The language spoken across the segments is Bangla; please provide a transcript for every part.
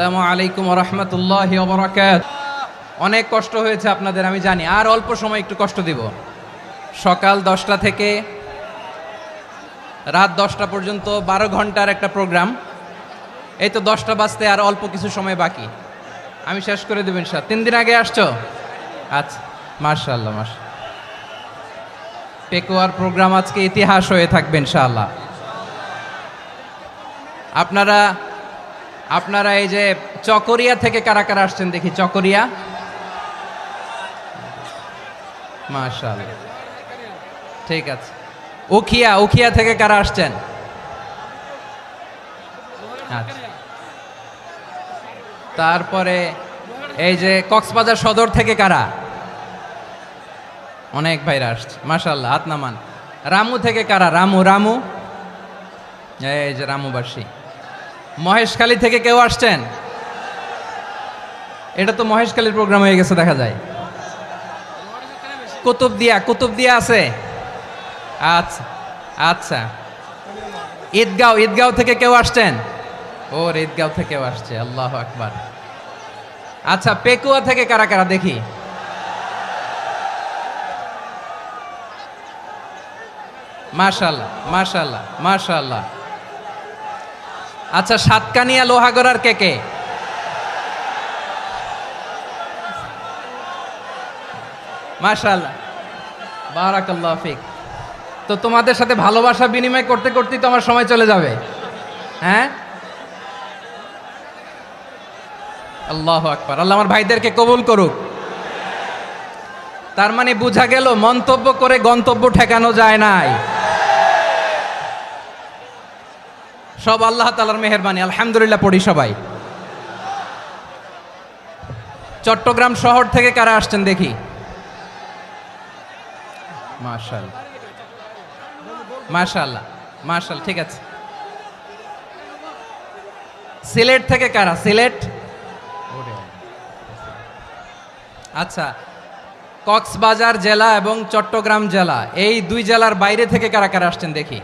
আসসালামু আলাইকুম ওয়া রাহমাতুল্লাহি ওয়া বারাকাতুহু। অনেক কষ্ট হয়েছে আপনাদের আমি জানি, আর অল্প সময় একটু কষ্ট দিব। সকাল 10টা থেকে রাত 10টা পর্যন্ত 12 ঘন্টার একটা প্রোগ্রাম। এই তো 10টা বাজতে আর অল্প কিছু সময় বাকি, আমি শেষ করে দেব ইনশাআল্লাহ। 3 দিন আগে আসছো? আচ্ছা, মাশাআল্লাহ মাশাআল্লাহ। পেকুয়ার প্রোগ্রাম আজকে ইতিহাস হয়ে থাকবে ইনশাআল্লাহ। আপনারা এই যে চকরিয়া থেকে কারা কারা আসছেন দেখি? চকরিয়া, মাশাআল্লাহ, ঠিক আছে। উখিয়া থেকে কারা আসছেন? আচ্ছা, তারপরে এই যে কক্সবাজার সদর থেকে কারা? অনেক ভাইরা আসছে, মাশাআল্লাহ, হাত নামান। রামু থেকে কারা? রামু, এই যে রামুবাসী। মহেশখালী থেকে কেউ আসছেন? এটা তো মহেশখালীর প্রোগ্রাম হয়ে গেছে দেখা যায়। কুতুবদিয়া আছে? আচ্ছা আচ্ছা। ঈদগাঁও থেকে কেউ আসছেন? ওর ঈদগাঁও থেকেও আসছে, আল্লাহু আকবার। আচ্ছা, পেকুয়া থেকে কারা কারা দেখি? মাশাআল্লাহ মাশাআল্লাহ মাশাআল্লাহ। আচ্ছা, সাতকানিয়া লোহাগড়ার কে? মাশাআল্লাহ, বারাকাল্লাহু ফিক। তো তোমাদের সাথে ভালোবাসা বিনিময় করতে করতেই তো আমার সময় চলে যাবে। হ্যাঁ, আল্লাহু আকবার। আল্লাহ আমার ভাইদেরকে কবুল করুক। তার মানে বোঝা গেল মন্তব্য করে গন্তব্য ঠেকানো যায় নাই, সব আল্লাহ তাআলার মেহেরবানি। আলহামদুলিল্লাহ পড়ি সবাই। চট্টগ্রাম শহর থেকে কারা আসছেন দেখি? মাশাআল্লাহ মাশাআল্লাহ মাশাআল্লাহ, ঠিক আছে। সিলেট থেকে কারা? সিলেট, আচ্ছা। কক্সবাজার জেলা এবং চট্টগ্রাম জেলা, এই দুই জেলার বাইরে থেকে কারা কারা আসছেন দেখি?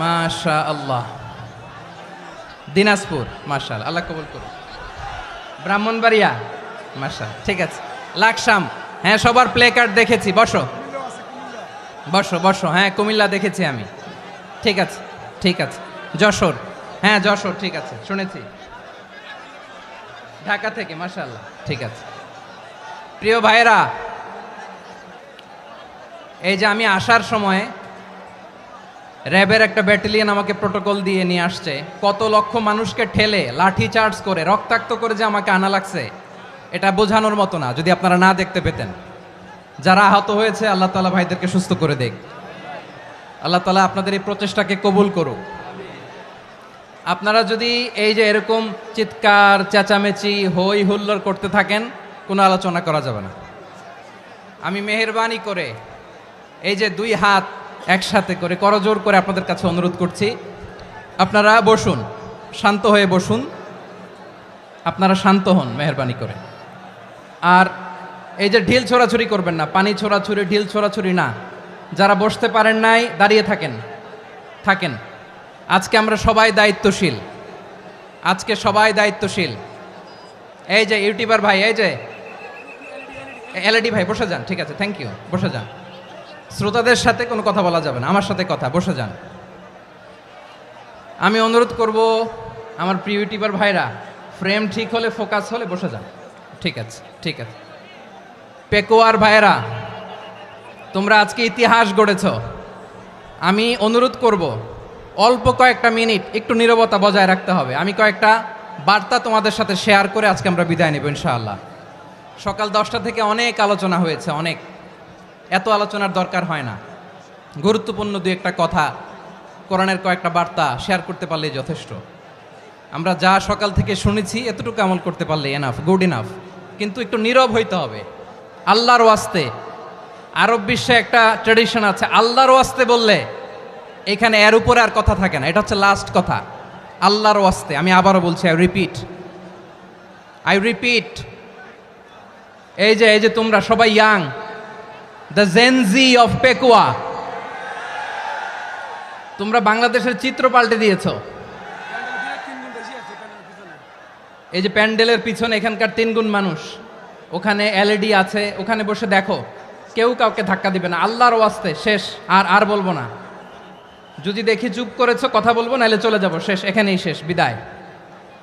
মাশাআল্লাহ। দিনাজপুর, মাশাআল্লাহ, আল্লাহ কবুল করুন। ব্রাহ্মণবাড়িয়া, মাশাআল্লাহ, ঠিক আছে। লাকসাম, হ্যাঁ, সবার প্লে কার্ড দেখেছি। বসো। হ্যাঁ, কুমিল্লা দেখেছি আমি, ঠিক আছে ঠিক আছে। যশোর, হ্যাঁ যশোর, ঠিক আছে, শুনেছি। ঢাকা থেকে, মাশাআল্লাহ, ঠিক আছে। প্রিয় ভাইরা, এই যে আমি আসার সময় র্যাবের একটা ব্যাটালিয়ন আমাকে প্রোটোকল দিয়ে নিয়ে আসছে। কত লক্ষ মানুষকে ঠেলে লাঠি চার্জ করে রক্তাক্ত করে যে আমাকে আনা লাগছে, এটা বোঝানোর মতো না যদি আপনারা না দেখতে পেতেন। যারা আহত হয়েছে, আল্লাহ তাআলা ভাইদেরকে সুস্থ করে দেখ। আল্লাহ তাআলা আপনাদের এই প্রচেষ্টাকে কবুল করুক। আপনারা যদি এই যে এরকম চিৎকার চেঁচামেচি হই হুল্লোড় করতে থাকেন, কোনো আলোচনা করা যাবে না। আমি মেহেরবানি করে এই যে দুই হাত একসাথে করে করজোর করে আপনাদের কাছে অনুরোধ করছি, আপনারা বসুন, শান্ত হয়ে বসুন। আপনারা শান্ত হন মেহেরবানি করে। আর এই যে ঢিল ছোড়াছুরি করবেন না, পানি ছোড়াছুরি, ঢিল ছোড়াছুরি না। যারা বসতে পারেন নাই, দাঁড়িয়ে থাকেন। আজকে আমরা সবাই দায়িত্বশীল, এই যে ইউটিউবার ভাই, এই যে এলইডি ভাই, বসে যান, ঠিক আছে, থ্যাংক ইউ, বসে যান। শ্রোতাদের সাথে কোনো কথা বলা যাবে না, আমার সাথে কথা, বসে যান। আমি অনুরোধ করব আমার প্রিয় ইউটিউবার ভাইরা, ফ্রেম ঠিক হলে, ফোকাস হলে বসে যান, ঠিক আছে। পেকুয়ার ভাইরা, তোমরা আজকে ইতিহাস গড়েছ। আমি অনুরোধ করব অল্প কয়েকটা মিনিট একটু নীরবতা বজায় রাখতে হবে। আমি কয়েকটা বার্তা তোমাদের সাথে শেয়ার করে আজকে আমরা বিদায় নেব ইনশাআল্লাহ। সকাল 10টা থেকে অনেক আলোচনা হয়েছে, এত আলোচনার দরকার হয় না। গুরুত্বপূর্ণ দুই একটা কথা, কোরআনের কয়েকটা বার্তা শেয়ার করতে পারলেই যথেষ্ট। আমরা যা সকাল থেকে শুনেছি এতটুকু আমল করতে পারলে গুড ইনাফ। কিন্তু একটু নীরব হইতে হবে আল্লাহর ওয়াস্তে। আরব বিশ্বে একটা ট্র্যাডিশন আছে, আল্লাহর ওয়াস্তে বললে এখানে এর উপরে আর কথা থাকে না, এটা হচ্ছে লাস্ট কথা। আল্লাহর ওয়াস্তে, আমি আবারও বলছি, আই রিপিট। এই যে তোমরা সবাই young, the Gen Z of Pekua, তোমরা বাংলাদেশের চিত্র পাল্টে দিয়েছ। এই যে প্যান্ডেলের পিছনে এখানকার 3 গুণ মানুষ, ওখানে এলইডি আছে, ওখানে বসে দেখো, কেউ কাউকে ধাক্কা দিবে না, আল্লাহর ওয়াস্তে শেষ, আর আর বলবো না। যদি দেখি চুপ করেছো কথা বলবো, নাহলে চলে যাব, শেষ, এখানেই শেষ, বিদায়।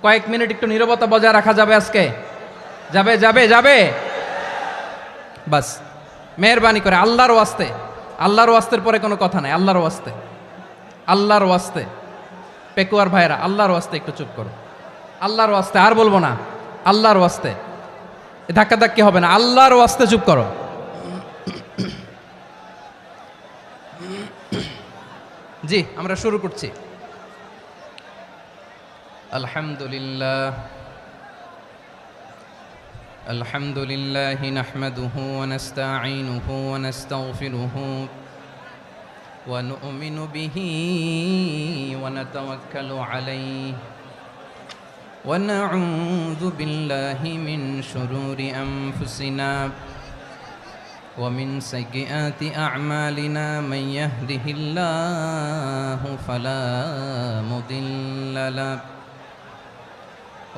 কয়েক মিনিট একটু নীরবতা বজায় রাখা যাবে আজকে? যাবে যাবে যাবে? বাস, মেহরবানি করে আল্লাহর ওয়াস্তে, আল্লাহর ওয়াস্তের পরে কোনো কথা নাই, আল্লাহর ওয়াস্তে, আল্লাহর ওয়াস্তে। পেকুয়ার ভাইরা, আল্লাহর ওয়াস্তে একটু চুপ করো, আল্লাহর ওয়াস্তে, আর বলবো না, আল্লাহর ওয়াস্তে। ধাক্কা ধাক্কি হবে না, আল্লাহর ওয়াস্তে চুপ করো। জি, আমরা শুরু করছি। আলহামদুলিল্লাহ আলহামদুলিল্লাহি নাহমাদুহু ওয়া নাস্তাঈনুহু ওয়া নাস্তাগফিরুহু ওয়া নু'মিনু বিহি ওয়া নাতাওয়াক্কালু আলাইহি ওয়া না'উযু বিল্লাহি মিন শুরুরি আনফুসিনা ومن سيئات أعمالنا من يهده الله فلا مضل له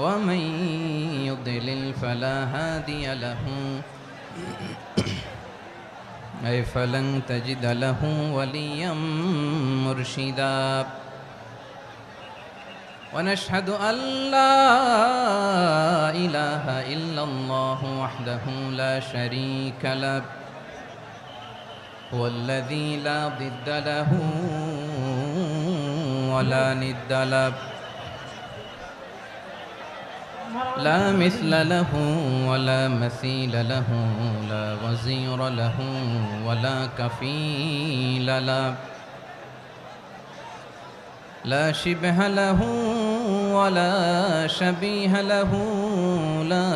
ومن يضلل فلا هادي له أي فلن تجد له وليا مرشدا ونشهد أن لا إله إلا الله وحده لا شريك له هو الذي لا ضد له ولا ند له لا مثل له ولا مثيل له لا وزير له ولا كفيل له لا شبه له ولا شبيه له لا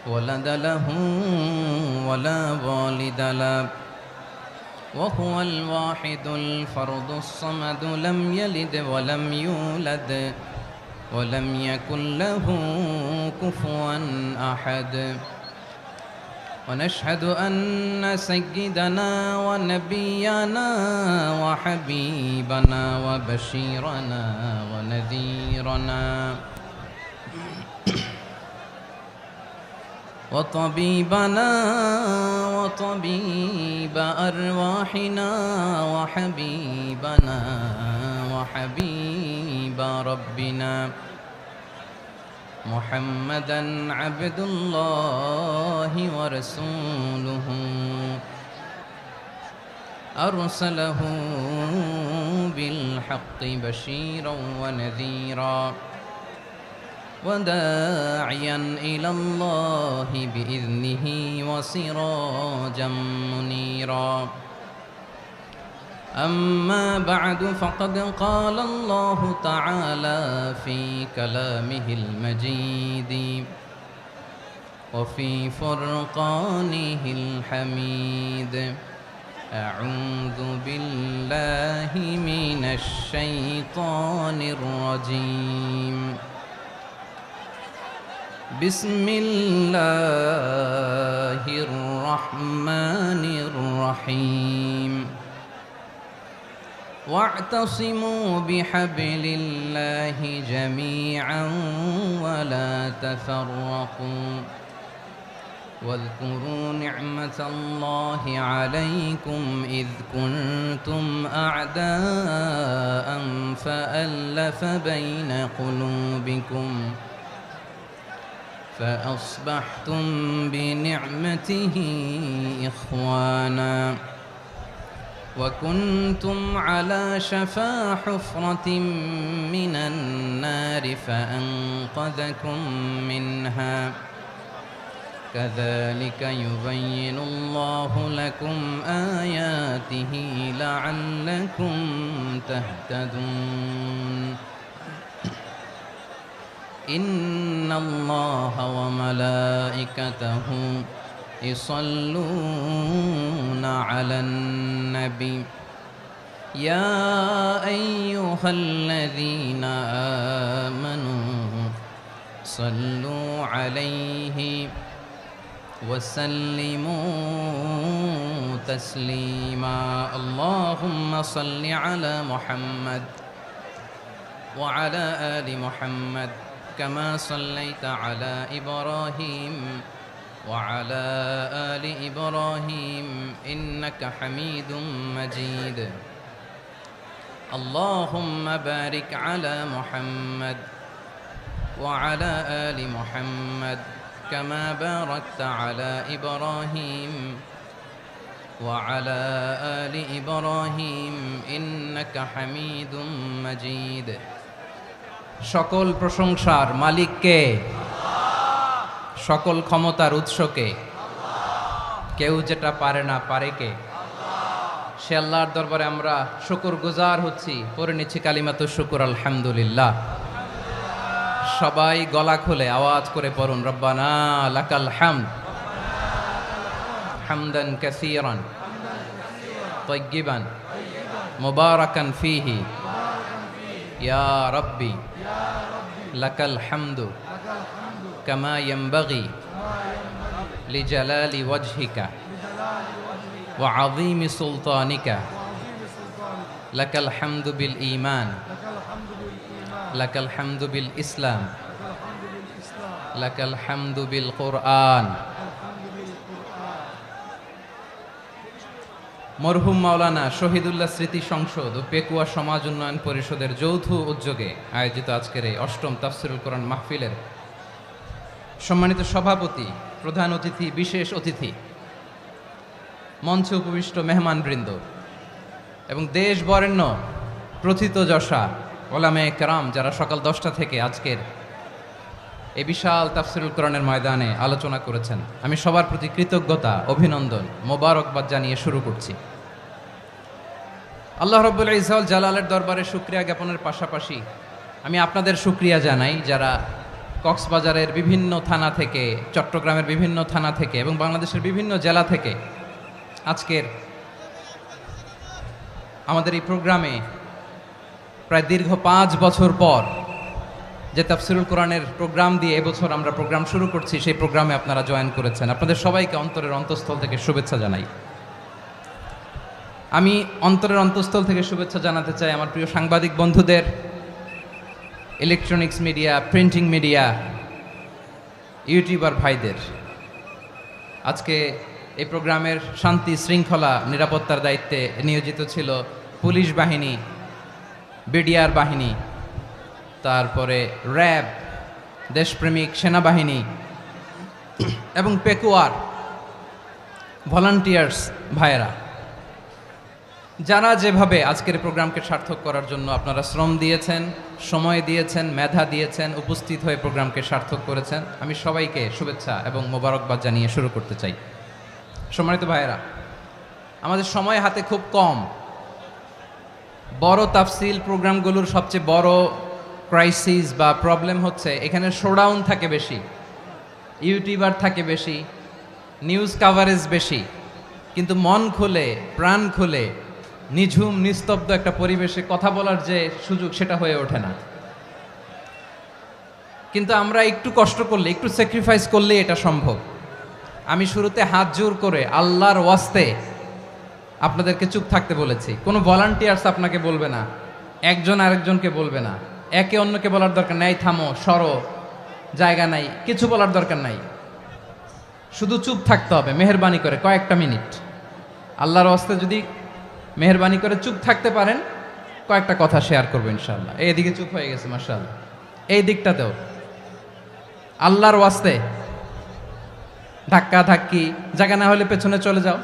ولد له ولا والد له وهو الواحد الفرد الصمد لم يلد ولم يولد ولم يكن له كفوا أحد ونشهد أن سيدنا ونبينا وحبيبنا وبشيرنا ونذيرنا وطبيبنا وطبيب أرواحنا وحبيبنا وحبيب ربنا محمدا عبد الله ورسوله أرسله بالحق بشيرا ونذيرا وداعيا إلى الله بإذنه وسراجا منيرا أما بعد فقد قال الله تعالى في كلامه المجيد وفي فرقانه الحميد أعوذ بالله من الشيطان الرجيم بسم الله الرحمن الرحيم واعتصموا بحبل الله جميعا ولا تفرقوا واذكروا نعمة الله عليكم إذ كنتم أعداء فألف بين قلوبكم فأصبحتم بنعمته إخوانا وكنتم على شفا حفرة من النار فأنقذكم منها كذلك يبين الله لكم آياته لعلكم تهتدون إن الله وملائكته يصلون على النبي يا أيها الذين آمنوا صلوا عليه وسلموا تسليما اللهم صل على محمد وعلى آل محمد كما صليت على إبراهيم وعلى آل إبراهيم إنك حميد مجيد اللهم بارك على محمد وعلى آل محمد كما باركت على إبراهيم وعلى آل إبراهيم إنك حميد مجيد সকল প্রশংসার মালিক কে? সকল ক্ষমতার উৎস কে? কেউ যেটা পারে না পারে কে? সে আল্লাহর দরবারে আমরা শুকরগুজার হচ্ছি, পড়ে নিচ্ছি কালিমাতু শুকর আলহামদুলিল্লাহ। সবাই গলা খুলে আওয়াজ করে পড়ুন, রব্বানা লাকাল হামদ হামদান কাসীরান তাইয়্যিবান মুবারাকান ফীহি ইয়া রাব্বি লাকাল হামদু কামা ইয়ানবাগি লিজালালি ওয়াজহিকা ওয়া আযীমি সুলতানিকা লাকাল হামদু বিল ঈমান লাকাল হামদু বিল ইসলাম লাকাল হামদু বিল কুরআন। মরহুম মাওলানা শহীদুল্লাহ স্মৃতি সংসদ ও পেকুয়া সমাজ উন্নয়ন পরিষদের যৌথ উদ্যোগে আয়োজিত আজকের এই অষ্টম তাফসিরুল কোরআন মাহফিলের সম্মানিত সভাপতি, প্রধান অতিথি, বিশেষ অতিথি, মঞ্চে উপবিষ্ট মেহমানবৃন্দ এবং দেশ বরেণ্য প্রথিতযশা ওলামায়ে কেরাম যারা সকাল 10টা থেকে আজকের এই বিশাল তাফসিরুল কোরআনের ময়দানে আলোচনা করেছেন, আমি সবার প্রতি কৃতজ্ঞতা, অভিনন্দন, মোবারকবাদ জানিয়ে শুরু করছি। আল্লাহ রাব্বুল ইজ্জত জালালের দরবারে শুকরিয়া জ্ঞাপনের পাশাপাশি আমি আপনাদের শুকরিয়া জানাই যারা কক্সবাজারের বিভিন্ন থানা থেকে, চট্টগ্রামের বিভিন্ন থানা থেকে এবং বাংলাদেশের বিভিন্ন জেলা থেকে আজকের আমাদের এই প্রোগ্রামে প্রায় দীর্ঘ 5 বছর পর যে তাফসিরুল কোরআনের প্রোগ্রাম দিয়ে এবছর আমরা প্রোগ্রাম শুরু করছি, সেই প্রোগ্রামে আপনারা জয়েন করেছেন। আপনাদের সবাইকে অন্তরের অন্তঃস্থল থেকে শুভেচ্ছা জানাই। আমি অন্তরের অন্তঃস্থল থেকে শুভেচ্ছা জানাতে চাই আমার প্রিয় সাংবাদিক বন্ধুদের, electronics media, printing media, YouTuber ভাইদের। আজকে এই প্রোগ্রামের শান্তি শৃঙ্খলা নিরাপত্তার দায়িত্বে নিয়োজিত ছিল পুলিশ বাহিনী, বিডিআর বাহিনী, তারপরে র্যাব, দেশপ্রেমিক সেনাবাহিনী এবং পেকুয়ার ভলান্টিয়ার্স ভাইয়েরা, যারা যেভাবে আজকের প্রোগ্রামকে সার্থক করার জন্য আপনারা শ্রম দিয়েছেন, সময় দিয়েছেন, মেধা দিয়েছেন, উপস্থিত হয়ে প্রোগ্রামকে সার্থক করেছেন, আমি সবাইকে শুভেচ্ছা এবং মোবারকবাদ জানিয়ে শুরু করতে চাই। সম্মানিত ভাইয়েরা, আমাদের সময় হাতে খুব কম। বড় তাফসিল প্রোগ্রামগুলোর সবচেয়ে বড় ক্রাইসিস বা প্রবলেম হচ্ছে এখানে শোডাউন থাকে বেশি, ইউটিউবার থাকে বেশি, নিউজ কাভারেজ বেশি, কিন্তু মন খুলে, প্রাণ খুলে, নিঝুম নিস্তব্ধ একটা পরিবেশে কথা বলার যে সুযোগ, সেটা হয়ে ওঠে না। কিন্তু আমরা একটু কষ্ট করলে, একটু স্যাক্রিফাইস করলে এটা সম্ভব। আমি শুরুতে হাত জোর করে আল্লাহর ওয়াস্তে আপনাদেরকে চুপ থাকতে বলেছি। কোনো ভলান্টিয়ার্স আপনাকে বলবে না, একজন আরেকজনকে বলবে না, একে অন্যকে বলার দরকার নাই, থামো, সরো, জায়গা নাই, কিছু বলার দরকার নাই। শুধু চুপ থাকতে হবে মেহেরবানি করে কয়েকটা মিনিট। আল্লাহর ওয়াস্তে যদি মেহেরবানি করে চুপ থাকতে পারেন, কয়েকটা কথা শেয়ার করবো ইনশাআল্লাহ। এইদিকে চুপ হয়ে গেছে মাশাআল্লাহ, এই দিকটাতেও আল্লাহর ওয়াস্তে ধাক্কা ধাক্কি, জায়গা না হলে পেছনে চলে যাও,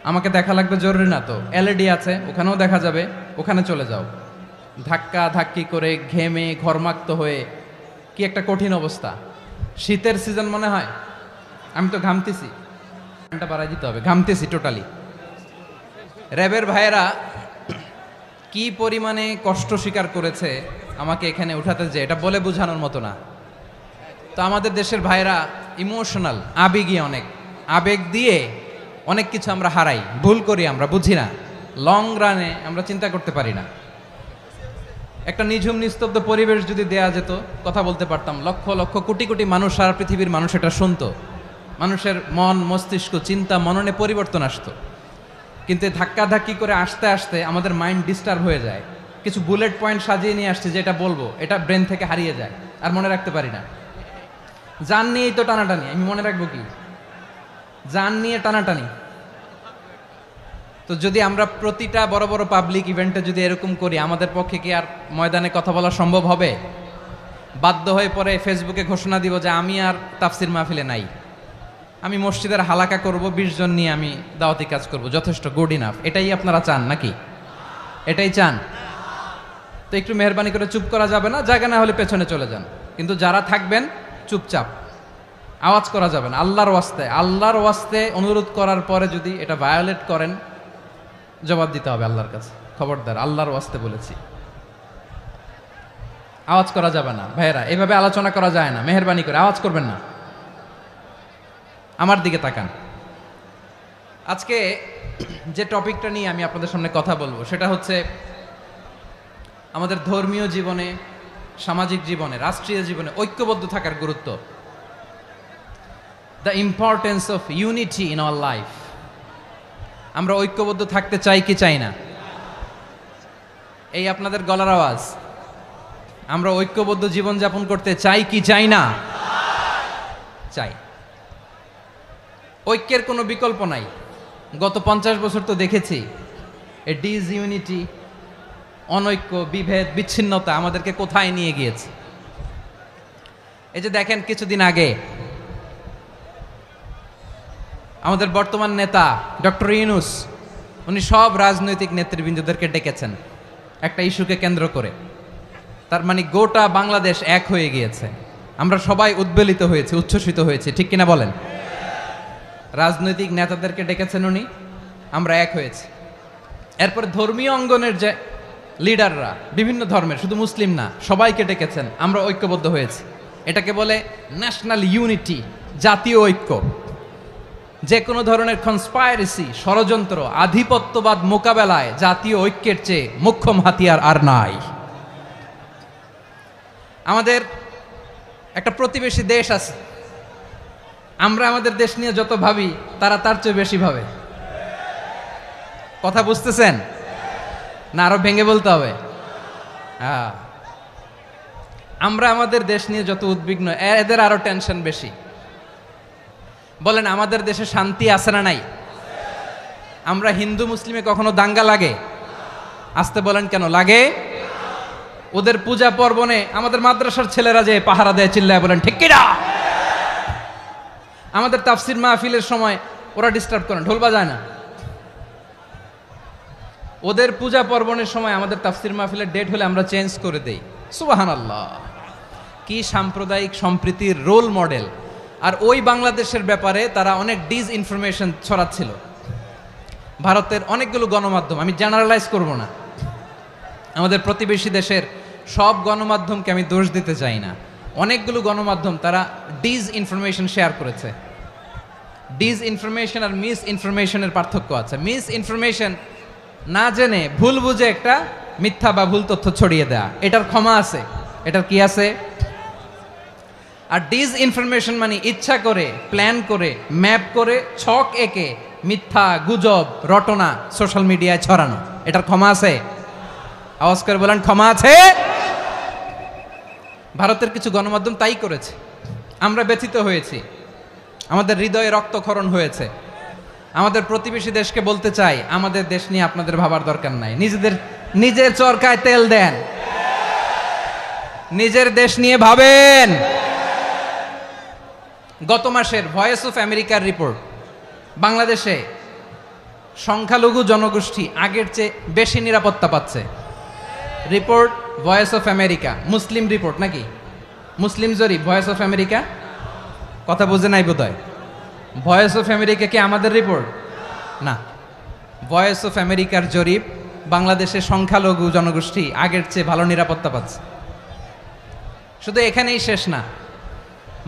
আমাকে দেখা লাগবে জরুরি না তো, এলইডি আছে ওখানেও দেখা যাবে, ওখানে চলে যাও। ধাক্কা ধাক্কি করে ঘেমে ঘরমাক্ত হয়ে কি একটা কঠিন অবস্থা। শীতের সিজন মনে হয়, আমি তো ঘামতেছি, ঘন্টা বাড়াই দিতে হবে, ঘামতেছি টোটালি। র্যাবের ভাইয়েরা কি পরিমাণে কষ্ট স্বীকার করেছে আমাকে এখানে উঠাতে, যে এটা বলে বোঝানোর মতো না। তো আমাদের দেশের ভাইয়েরা ইমোশনাল, আবেগী, অনেক আবেগ দিয়ে অনেক কিছু আমরা হারাই, ভুল করি, আমরা বুঝি না, লং রানে আমরা চিন্তা করতে পারি না। একটা নিঝুম নিস্তব্ধ পরিবেশ যদি দেয়া যেত, কথা বলতে পারতাম, লক্ষ লক্ষ কোটি কোটি মানুষ, সারা পৃথিবীর মানুষ এটা শুনতো, মানুষের মন মস্তিষ্ক চিন্তা মননে পরিবর্তন আসতো। কিন্তু ধাক্কা ধাক্কি করে আসতে আসতে আমাদের মাইন্ড ডিস্টার্ব হয়ে যায়। কিছু বুলেট পয়েন্ট সাজিয়ে নিয়ে আসছে, যেটা বলবো এটা ব্রেন থেকে হারিয়ে যায়, আর মনে রাখতে পারি না। জান নিয়েই তো টানাটানি, আমি মনে রাখবো কি? জান নিয়ে টানাটানি। তো যদি আমরা প্রতিটা বড় বড় পাবলিক ইভেন্টে যদি এরকম করি, আমাদের পক্ষে কি আর ময়দানে কথা বলা সম্ভব হবে? বাধ্য হয়ে পরে ফেসবুকে ঘোষণা দিব যে আমি আর তাফসির মাহফিলে নাই, আমি মসজিদের হালাকা করব, 20 জন নিয়ে আমি দাওয়াতি কাজ করব, যথেষ্ট, গুড ইনাফ। এটাই আপনারা চান নাকি? এটাই চান? তো একটু মেহরবানি করে চুপ করা যাবে না? জায়গা না হলে পেছনে চলে যান, কিন্তু যারা থাকবেন চুপচাপ, আওয়াজ করা যাবে না। আল্লাহর ওয়াস্তে অনুরোধ করার পরে যদি এটা ভায়োলেট করেন, জবাব দিতে হবে আল্লাহর কাছে। খবরদার, আল্লাহর ওয়াস্তে বলেছি, আওয়াজ করা যাবে না। ভাইয়েরা, এভাবে আলোচনা করা যায় না, মেহরবানি করে আওয়াজ করবেন না। আমার দিকে তাকান। আজকে যে টপিকটা নিয়ে আমি আপনাদের সামনে কথা বলবো সেটা হচ্ছে আমাদের ধর্মীয় জীবনে, সামাজিক জীবনে, রাষ্ট্রীয় জীবনে ঐক্যবদ্ধ থাকার গুরুত্ব। The importance of unity in our life. আমরা ঐক্যবদ্ধ থাকতে চাই কি চাই না? এই আপনাদের গলার আওয়াজ। আমরা ঐক্যবদ্ধ জীবনযাপন করতে চাই কি চাই না? চাই। ঐক্যের কোনো বিকল্প নাই। গত 50 বছর তো দেখেছি এই ডিসইউনিটি, অনৈক্য, বিভেদ, বিচ্ছিন্নতা আমাদেরকে কোথায় নিয়ে গিয়েছে। এই যে দেখেন, কিছুদিন আগে আমাদের বর্তমান নেতা ডক্টর ইউনূস, উনি সব রাজনৈতিক নেতৃবৃন্দদেরকে ডেকেছেন একটা ইস্যুকে কেন্দ্র করে। তার মানে গোটা বাংলাদেশ এক হয়ে গিয়েছে। আমরা সবাই উদ্বেলিত হয়েছে, উচ্ছ্বসিত হয়েছে, ঠিক কিনা বলেন? রাজনৈতিক নেতাদেরকে ডেকেছেন উনি, আমরা এক হয়েছি। এরপরে ধর্মীয় অঙ্গনের যে লিডাররা, বিভিন্ন ধর্মের, শুধু মুসলিম না, সবাইকে ডেকেছেন, আমরা ঐক্যবদ্ধ হয়েছি। এটাকে বলে ন্যাশনাল ইউনিটি, জাতীয় ঐক্য। যে কোনো ধরনের কনস্পাইরেসি, ষড়যন্ত্র, আধিপত্যবাদ মোকাবেলায় জাতীয় ঐক্যের চেয়ে মোক্ষম হাতিয়ার আর নাই। আমাদের একটা প্রতিবেশী দেশ আছে, আমরা আমাদের দেশ নিয়ে যত ভাবি তারা তার চেয়ে বেশি ভাবে। কথা বুঝতেছেন না? আরো ভেঙে বলতে হবে। আমরা আমাদের দেশ নিয়ে যত উদ্বিগ্ন, এদের আরো টেনশন বেশি। বলেন, আমাদের দেশে শান্তি আছে না নাই? আমরা হিন্দু মুসলিমে কখনো দাঙ্গা লাগে? আসতে বলেন, কেন লাগে? ওদের পূজা পার্বণে আমাদের মাদ্রাসার ছেলেরা যে পাহারা দেয়, চিল্লায় বলেন ঠিক কিনা? আমাদের তাফসির মাহফিলের সময় ওরা ডিস্টার্ব করেন, ঢোল বাজায় না। ওদের পূজা পার্বণের সময় আমাদের তাফসির মাহফিলের ডেট হলে আমরা চেঞ্জ করে দেই। সুবহানাল্লাহ, কি সাম্প্রদায়িক সম্প্রীতির রোল মডেল। আর ওই বাংলাদেশের ব্যাপারে তারা অনেক ডিসইনফরমেশন ছড়াচ্ছিল। ভারতের অনেকগুলো গণমাধ্যম, আমি জেনারেলাইজ করব না, আমাদের প্রতিবেশী দেশের সব গণমাধ্যমকে আমি দোষ দিতে চাই না, অনেকগুলো গণমাধ্যম তারা ডিসইনফরমেশন শেয়ার করেছে। ডিসইনফরমেশন আর মিস ইনফরমেশনের পার্থক্য আছে। মিস ইনফরমেশন না জেনে ভুল বুঝে একটা মিথ্যা বা ভুল তথ্য ছড়িয়ে দেয়া, এটার ক্ষমা আছে, এটার কি আছে? আর ডিসইনফরমেশন মানে ইচ্ছা করে, প্ল্যান করে, ম্যাপ করে, ছক এঁকে মিথ্যা, গুজব, রটনা সোশ্যাল মিডিয়ায় ছড়ানো, এটার ক্ষমা আছে? আওয়াজ করে বলেন, ক্ষমা আছে? ভারতের কিছু গণমাধ্যম তাই করেছে, আমরা ব্যথিত হয়েছি, আমাদের হৃদয়ে রক্তক্ষরণ হয়েছে। আমাদের প্রতিবেশী দেশকে বলতে চাই, আমাদের দেশ নিয়ে আপনাদের ভাবার দরকার নাই, নিজের চরকায় তেল দেন, নিজের দেশ নিয়ে ভাবেন। গত মাসের ভয়েস অফ আমেরিকার রিপোর্ট, বাংলাদেশে সংখ্যালঘু জনগোষ্ঠী আগের চেয়ে বেশি নিরাপত্তা পাচ্ছে। Report voice of America, Muslim report নাকি? মুসলিম জরিপ, ভয়েস অফ আমেরিকা। কথা বুঝে নাই বোধহয়। ভয়েস অফ আমেরিকা কি আমাদের রিপোর্ট? না, ভয়েস অফ আমেরিকার জরিপ, বাংলাদেশের সংখ্যালঘু জনগোষ্ঠী আগের চেয়ে ভালো নিরাপত্তা পাচ্ছে। শুধু এখানেই শেষ না,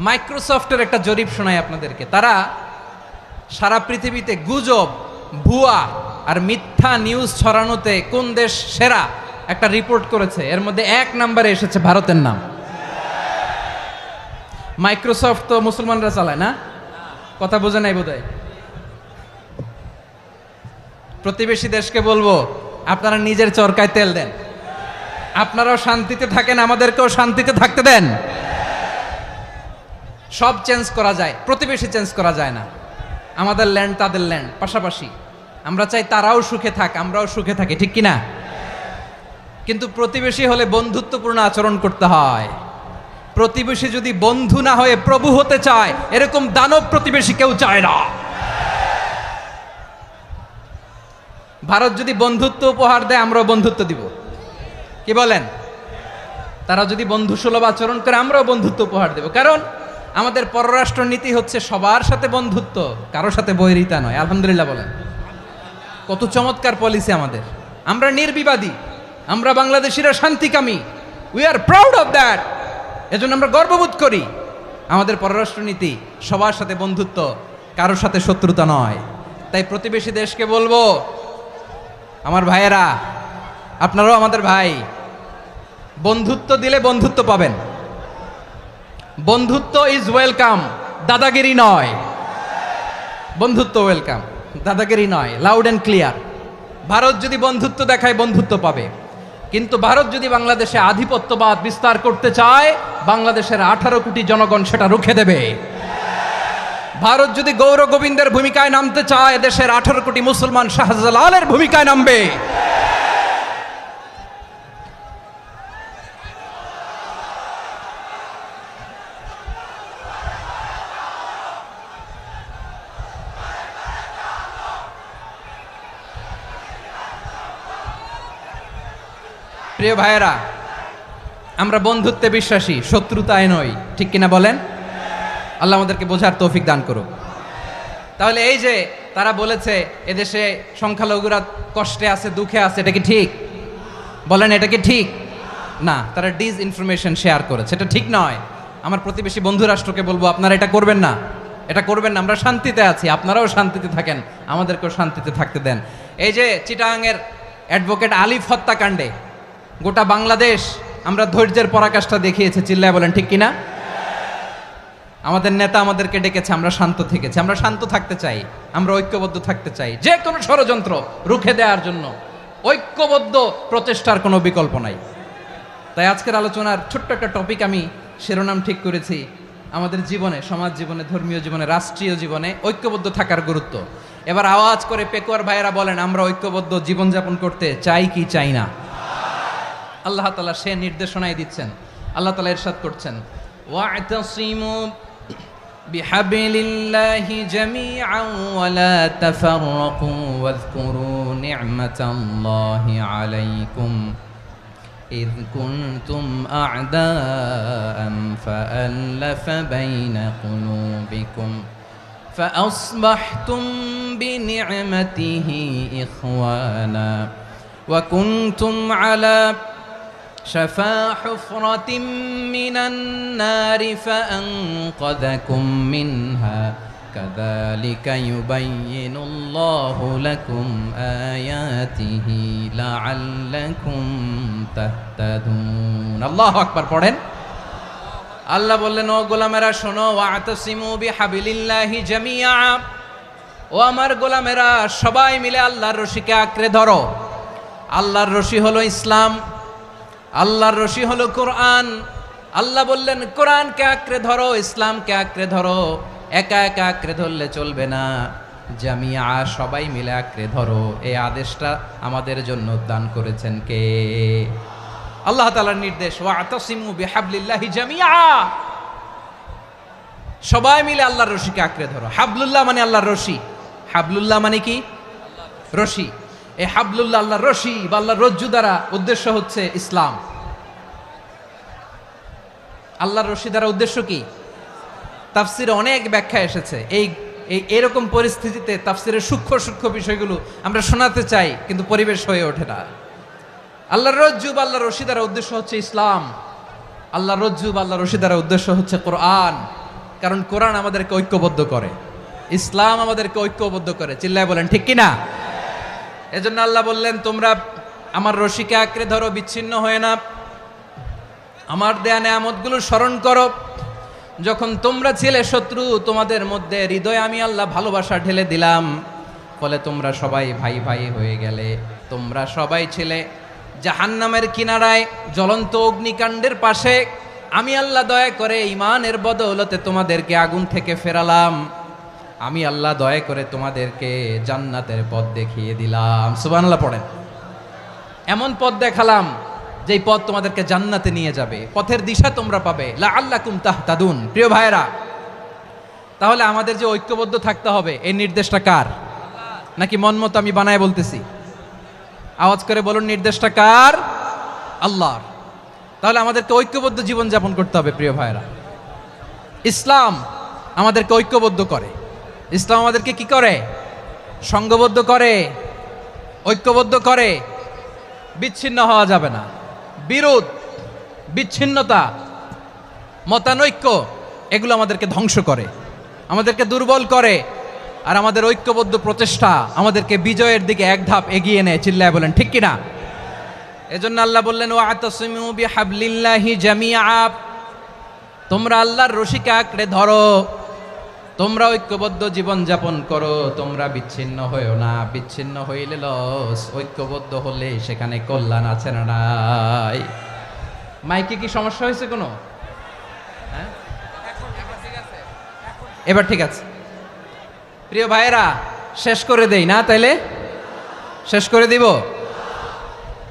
মাইক্রোসফটের একটা জরিপ শোনায় আপনাদেরকে। তারা সারা পৃথিবীতে গুজব, ভুয়া আর মিথ্যা নিউজ ছড়ানোতে কোন দেশ সেরা একটা রিপোর্ট করেছে। এর মধ্যে 1 নম্বরে এসেছে ভারতের নাম। মাইক্রোসফট তো মুসলমানরা চালায় না? কথা বোঝে নাই বোধহয়। প্রতিবেশী দেশকে বলবো, আপনারা নিজের চরকায় তেল দেন, আপনারাও শান্তিতে থাকেন, আমাদেরকেও শান্তিতে থাকতে দেন। সব চেঞ্জ করা যায়, প্রতিবেশী চেঞ্জ করা যায় না। আমাদের ল্যান্ড তাদের ল্যান্ড পাশাপাশি, আমরা চাই তারাও সুখে থাক, আমরাও সুখে থাকি, ঠিক কিনা? কিন্তু প্রতিবেশী হলে বন্ধুত্বপূর্ণ আচরণ করতে হয়। প্রতিবেশী যদি বন্ধু না হয়ে প্রভু হতে চায়, এরকম দানব প্রতিবেশী কেউ চায় না। ভারত যদি বন্ধুত্ব উপহার দেয়, আমরাও বন্ধুত্ব দিব, কি বলেন? তারা যদি বন্ধু সুলভ আচরণ করে, আমরাও বন্ধুত্ব উপহার দেব। কারণ আমাদের পররাষ্ট্র নীতি হচ্ছে সবার সাথে বন্ধুত্ব, কারোর সাথে বৈরিতা নয়। আলহামদুলিল্লাহ বলেন, কত চমৎকার পলিসি আমাদের। আমরা নির্বিবাদী, আমরা বাংলাদেশিরা শান্তিকামী, we are proud of that. এজন্য আমরা গর্ববোধ করি। আমাদের পররাষ্ট্র নীতি সবার সাথে বন্ধুত্ব, কারোর সাথে শত্রুতা নয়। তাই প্রতিবেশী দেশকে বলবো, আমার ভাইয়েরা, আপনারাও আমাদের ভাই, বন্ধুত্ব দিলে বন্ধুত্ব পাবেন। বন্ধুত্ব ইজ ওয়েলকাম, দাদাগিরি নয়। বন্ধুত্ব ওয়েলকাম, দাদাগিরি নয়, লাউড অ্যান্ড ক্লিয়ার। ভারত যদি বন্ধুত্ব দেখায়, বন্ধুত্ব পাবে। কিন্তু ভারত যদি বাংলাদেশে আধিপত্যবাদ বিস্তার করতে চায়, বাংলাদেশের 18 কোটি জনগণ সেটা রুখে দেবে। ভারত যদি গৌর গোবিন্দের ভূমিকায় নামতে চায়, দেশের 18 কোটি মুসলমান শাহজালালের ভূমিকায় নামবে। প্রিয় ভাইয়েরা, আমরা বন্ধুত্বে বিশ্বাসী, শত্রুতায় নই, ঠিক কিনা বলেন? আল্লাহ আমাদেরকে বোঝার তৌফিক দান করুক। তাহলে এই যে তারা বলেছে এদেশে সংখ্যালঘুরা কষ্টে আছে, দুঃখে আছে, এটা কি ঠিক? বলেন, এটা কি ঠিক? না, তারা ডিস ইনফরমেশন শেয়ার করেছে, এটা ঠিক নয়। আমার প্রতিবেশী বন্ধু রাষ্ট্রকে বলবো, আপনারা এটা করবেন না, এটা করবেন না। আমরা শান্তিতে আছি, আপনারাও শান্তিতে থাকেন, আমাদেরকেও শান্তিতে থাকতে দেন। এই যে চিটাগাংয়ের অ্যাডভোকেট আলিফ হত্যাকাণ্ডে গোটা বাংলাদেশ আমরা ধৈর্যের পরাকাষ্ঠা দেখিয়েছে, চিল্লায় বলেন ঠিক কিনা? আমাদের নেতা আমাদেরকে ডেকেছে, আমরা শান্ত থেকেছি। আমরা শান্ত থাকতে চাই, আমরা ঐক্যবদ্ধ থাকতে চাই। যে কোনো ষড়যন্ত্র রুখে দেওয়ার জন্য ঐক্যবদ্ধ প্রচেষ্টার কোনো বিকল্প নাই। তাই আজকের আলোচনার ছোট্ট একটা টপিক আমি শিরোনাম ঠিক করেছি, আমাদের জীবনে, সমাজ জীবনে, ধর্মীয় জীবনে, রাষ্ট্রীয় জীবনে ঐক্যবদ্ধ থাকার গুরুত্ব। এবার আওয়াজ করে পেকুয়ার ভাইয়েরা বলেন, আমরা ঐক্যবদ্ধ জীবনযাপন করতে চাই কি চাই না? আল্লাহ তাআলা সে নির্দেশনাই দিচ্ছেন। আল্লাহ তাআলা ইরশাদ করছেন, ওয়া'তাসিমু বিহাবলিল্লাহি জামিআন ওয়া লা তাফাররাকু ওয়াযকুরু নি'মাতাল্লাহি আলাইকুম إذ كنتم أعداء فألف بين قلوبكم فأصبحتم بنعمته إخوانا وكنتم على شفا حفرة من النار فأنقذكم منها كذلك يبين الله لكم آياته لعلكم تهتدون الله أكبر পড়েন। আল্লাহ বললেন, ও গোলামেরা শোনো, ওয়া'তাসিমু বিহাবিলিল্লাহি জামিআ, ও আমার গোলামেরা সবাই মিলে আল্লাহর রশিকে আঁকড়ে ধরো। আল্লাহর রশি হলো ইসলাম, আল্লাহর রশি হলো কোরআন। আল্লাহ বললেন, কোরআনকে আঁকড়ে ধরো, ইসলামকে আঁকড়ে ধরো। একা একা আঁকড়ে ধরলে চলবে না, জামিয়া, সবাই মিলে আঁকড়ে ধরো। এই আদেশটা আমাদের জন্য দান করেছেন কে? আল্লাহ তাআলার নির্দেশ, ওয়া'তাসিমু বিহাবলিল্লাহি জামিআ, সবাই মিলে আল্লাহর রশিকে আঁকড়ে ধরো। হাবলুল্লাহ মানে আল্লাহর রশি। হাবলুল্লাহ মানে কি? রশি। এই হাবলুল্লাহ আল্লাহর রশি বা আল্লাহর রজ্জু দ্বারা উদ্দেশ্য হচ্ছে ইসলাম। আল্লাহর রশি দ্বারা উদ্দেশ্য কি? তাফসিরে অনেক ব্যাখ্যা এসেছে। এরকম পরিস্থিতিতে তাফসিরের সূক্ষ্ম সূক্ষ্ম বিষয়গুলো আমরা শোনাতে চাই, কিন্তু পরিবেশ হয়ে ওঠে না। আল্লাহর রজ্জু বা আল্লাহর রশি দ্বারা উদ্দেশ্য হচ্ছে ইসলাম। আল্লাহর রজ্জু বা আল্লাহর রশি দ্বারা উদ্দেশ্য হচ্ছে কোরআন। কারণ কোরআন আমাদেরকে ঐক্যবদ্ধ করে, ইসলাম আমাদেরকে ঐক্যবদ্ধ করে। চিল্লায় বলেন ঠিক কিনা? এজন্য আল্লাহ বললেন, তোমরা আমার রশিকে আঁকড়ে ধরো, বিচ্ছিন্ন হয়ে না। আমার দেয়া নেয়ামতগুলো স্মরণ করো। যখন তোমরা ছিলে শত্রু, তোমাদের মধ্যে হৃদয়ে আমি আল্লাহ ভালোবাসা ঢেলে দিলাম, ফলে তোমরা সবাই ভাই ভাই হয়ে গেলে। তোমরা সবাই ছিলে জাহান্নামের কিনারায় জ্বলন্ত অগ্নিকাণ্ডের পাশে আমি আল্লাহ দয়া করে ঈমানের বদৌলতে তোমাদেরকে আগুন থেকে ফেরালাম, আমি আল্লাহ দয়া করে তোমাদেরকে জান্নাতের পথ দেখিয়ে দিলাম। সুবহানাল্লাহ পড়েন। এমন পথ দেখালাম যেই পথ তোমাদেরকে জান্নাতে নিয়ে যাবে, পথের দিশা তোমরা পাবে, লাআল্লাকুম তাহতাদুন। প্রিয় ভাইরা, তাহলে আমাদের যে ঐক্যবদ্ধ থাকতে হবে এই নির্দেশটা কার? নাকি মন মতো আমি বানায় বলতেছি? আওয়াজ করে বলুন, নির্দেশটা কার? আল্লাহর। তাহলে আমাদেরকে ঐক্যবদ্ধ জীবন যাপন করতে হবে। প্রিয় ভাইরা, ইসলাম আমাদেরকে ঐক্যবদ্ধ করে। ইসলাম আমাদেরকে কি করে? সংঘবদ্ধ করে, ঐক্যবদ্ধ করে। বিচ্ছিন্ন হওয়া যাবে না। বিরোধ, বিচ্ছিন্নতা, মতানৈক্য এগুলো আমাদেরকে ধ্বংস করে, আমাদেরকে দুর্বল করে। আর আমাদের ঐক্যবদ্ধ প্রচেষ্টা আমাদেরকে বিজয়ের দিকে এক ধাপ এগিয়ে নেয়। চিল্লায় বলেন ঠিক কিনা? এজন্য আল্লাহ বললেন, ওয়াতাসিমু বিহাবলিল্লাহি জামিআ, তোমরা আল্লাহর রশিকে আঁকড়ে ধরো, তোমরা ঐক্যবদ্ধ জীবন যাপন করো, তোমরা বিচ্ছিন্ন হইও না। বিচ্ছিন্ন হইলে লস, ঐক্যবদ্ধ হলে সেখানে কল্যাণ আছে না নাই? মাইকে কি সমস্যা হয়েছে কোনো? হ্যাঁ, এবার ঠিক আছে। প্রিয় ভাইয়েরা, শেষ করে দেই না? তাইলে শেষ করে দিব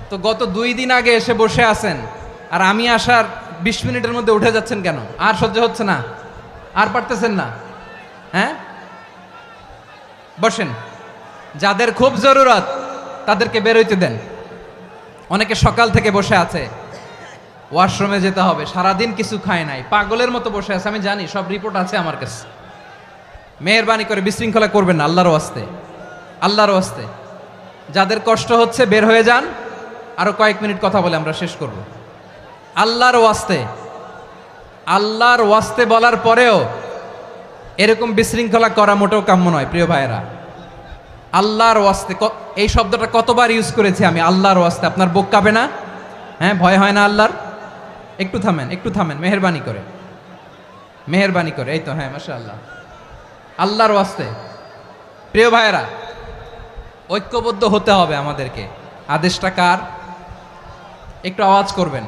তো। গত 2 দিন আগে এসে বসে আছেন, আর আমি আসার 20 মিনিটের মধ্যে উঠে যাচ্ছেন কেন? আর সহ্য হচ্ছে না? আর পারতেছেন না? হ্যাঁ, বসেন। যাদের খুব জরুরত তাদেরকে বেরোইতে দেন। অনেকে সকাল থেকে বসে আছে, ওয়াশরুমে যেতে হবে, সারাদিন কিছু খায় নাই, পাগলের মতো বসে আছে। আমি জানি, সব রিপোর্ট আছে আমার কাছে। মেহেরবানি করে বিশৃঙ্খলা করবেন না, আল্লাহর ওয়াস্তে, আল্লাহর ওয়াস্তে। যাদের কষ্ট হচ্ছে বের হয়ে যান। আরো কয়েক মিনিট কথা বলে আমরা শেষ করব। আল্লাহর ওয়াস্তে, আল্লাহর ওয়াস্তে বলার পরেও এরকম বিশৃঙ্খলা করা মোটেও কাম্য নয়। প্রিয় ভাইয়েরা, আল্লাহর ওয়াস্তে, এই শব্দটা কতবার ইউজ করেছি আমি, আল্লাহর ওয়াস্তে। আপনার বুক কাঁপে না? হ্যাঁ, ভয় হয় না আল্লাহর? একটু থামেন, একটু থামেন, মেহেরবানি করে, মেহেরবানি করে। এই তো, হ্যাঁ, মাশাআল্লাহ। আল্লাহর ওয়াস্তে প্রিয় ভাইয়েরা, ঐক্যবদ্ধ হতে হবে আমাদেরকে। আদেশটা কার? একটু আওয়াজ করবেন।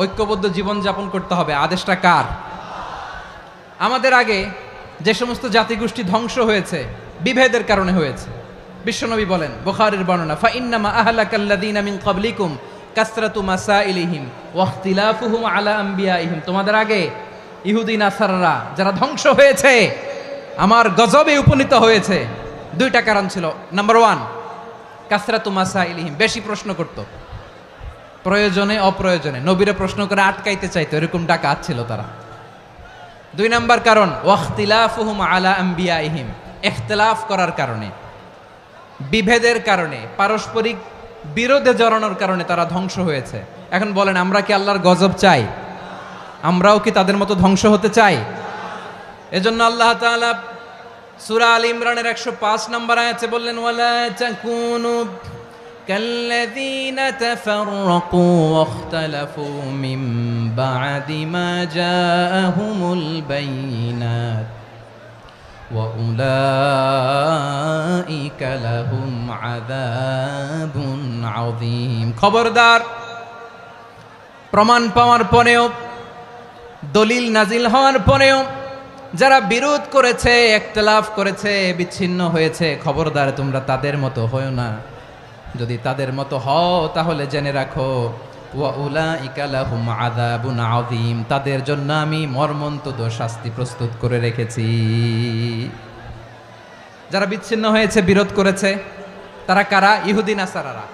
ঐক্যবদ্ধ জীবন যাপন করতে হবে, আদেশটা কার? আমাদের আগে যে সমস্ত জাতিগোষ্ঠী ধ্বংস হয়েছে বিভেদের কারণে হয়েছে। বিশ্বনবী বলেন, বুখারীর বর্ণনা, ফা ইন্নামা আহলাকাল্লাযীনা মিন ক্বাবলিকুম কাসরাতু মাসাইলিহিম ওয়া ইখতিলাফুহুম আলা আমবিয়াইহিম। তোমাদের আগে ইহুদি নাসারারা যারা ধ্বংস হয়েছে, আমার গজবে উপনীত হয়েছে, 2টা কারণ ছিল। নাম্বার 1, কাসরাতু মাসাইলিহিম, বেশি প্রশ্ন করত, প্রয়োজনে অপ্রয়োজনে নবীরে প্রশ্ন করে আটকাইতে চাইতো, এরকম ডাকাত ছিল তারা। 2 নাম্বার কারণ, ওয়াখতিলাফুহুম আলা আমবিয়াইহিম, ইখতিলাফ করার কারণে, বিভেদের কারণে, পারস্পরিক বিরোধে জড়ানোর কারণে তারা ধ্বংস হয়েছে। এখন বলেন, আমরা কি আল্লাহর গজব চাই? আমরাও কি তাদের মতো ধ্বংস হতে চাই? এজন্য আল্লাহ তাআলা সূরা আল ইমরানের 105 নম্বর আয়াতে বললেন, ওয়ালা তাকুনু কাল্লাযীনা তাফাররাকু ওয়াখতালাফু মিন বা'দি মা জাআহুমুল বাইয়িনাত ওয়া উলাইকা লাহুম আযাবুন আযীম। খবরদার, প্রমাণ পাওয়ার পরেও, দলিল নাজিল হওয়ার পরেও যারা বিরোধ করেছে, ইখতিলাফ করেছে, বিচ্ছিন্ন হয়েছে, খবরদার তোমরা তাদের মতো হয়ো না। যদি তাদের মতো হও তাহলে জেনে রাখো, ওয়া উলাইকা লাহুম আযাবুন আযীম, তাদের জন্য আমি মর্মন্তুদ শাস্তি প্রস্তুত করে রেখেছি। যারা বিচ্ছিন্ন হয়েছে, বিরোধ করেছে, তারা কারা? ইহুদি নাসারারা।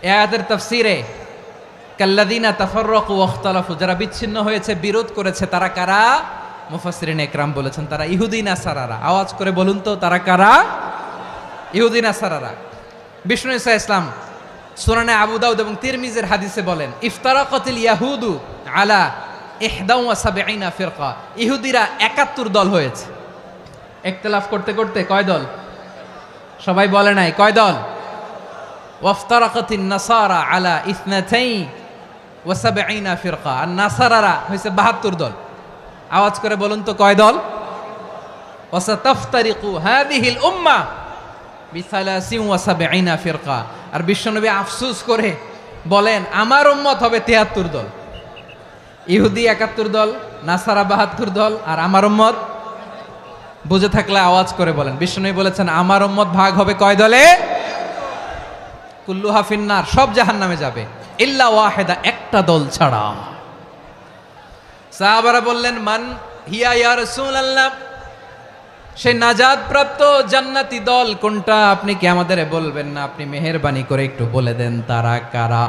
এই আয়াতের তাফসীরে কাল্লাযীনা তাফাররাকু ওয়াখতালাফু, যারা বিচ্ছিন্ন হয়েছে, বিরোধ করেছে, তারা কারা? মুফাসসিরিন ইকরাম বলেছেন তারা ইহুদি নাসারারা। আওয়াজ করে বলুন তো, তারা কারা? ইহুদি নাসারারা। বিষ্ণু ঈসা ইসলাম সুনানে আবু দাউদ এবং তিরমিজির হাদিসে বলেন, ইফতারাকাতিল ইয়াহুদু আলা 71 ফিরকা, ইহুদিরা 71 দল হয়েছে। ইখতিলাফ করতে করতে কয় দল? সবাই বলে নাই, কয় দল? ওয়াফতারাকাতিন নাসারা আলা 72 ফিরকা, আর নাসারারা হয়েছে 72 দল। আওয়াজ করে বলুন তো, কয় দল? ওয়াসাতাফতারিকু হাদিহিল উম্মাহ বি 73 ফিরকা, আর বিশ্বনবী আফসোস করে বলেন আমার উম্মত হবে ৭৩ দল, ইহুদি ৭১ দল, নাসারা ৭২ দল, আর আমার উম্মত, বুঝে থাকলে আওয়াজ করে বলেন। বিশ্বনবী বলেছেন আমার উম্মত ভাগ হবে কয় দলে? কুল্লুহা ফিন্নার, সব জাহান্নামে যাবে, ইল্লা ওয়াহিদা, একটা দল ছাড়া। সাহাবারা বললেন মান হিয়া ইয়া রাসূলুল্লাহ, সেই নাজাত প্রাপ্ত জান্নাতি দল কোনটা? আপনি কি আমাদের বলবেন না? আপনি মেহেরবানি করে একটু বলে দেন তারা কারা।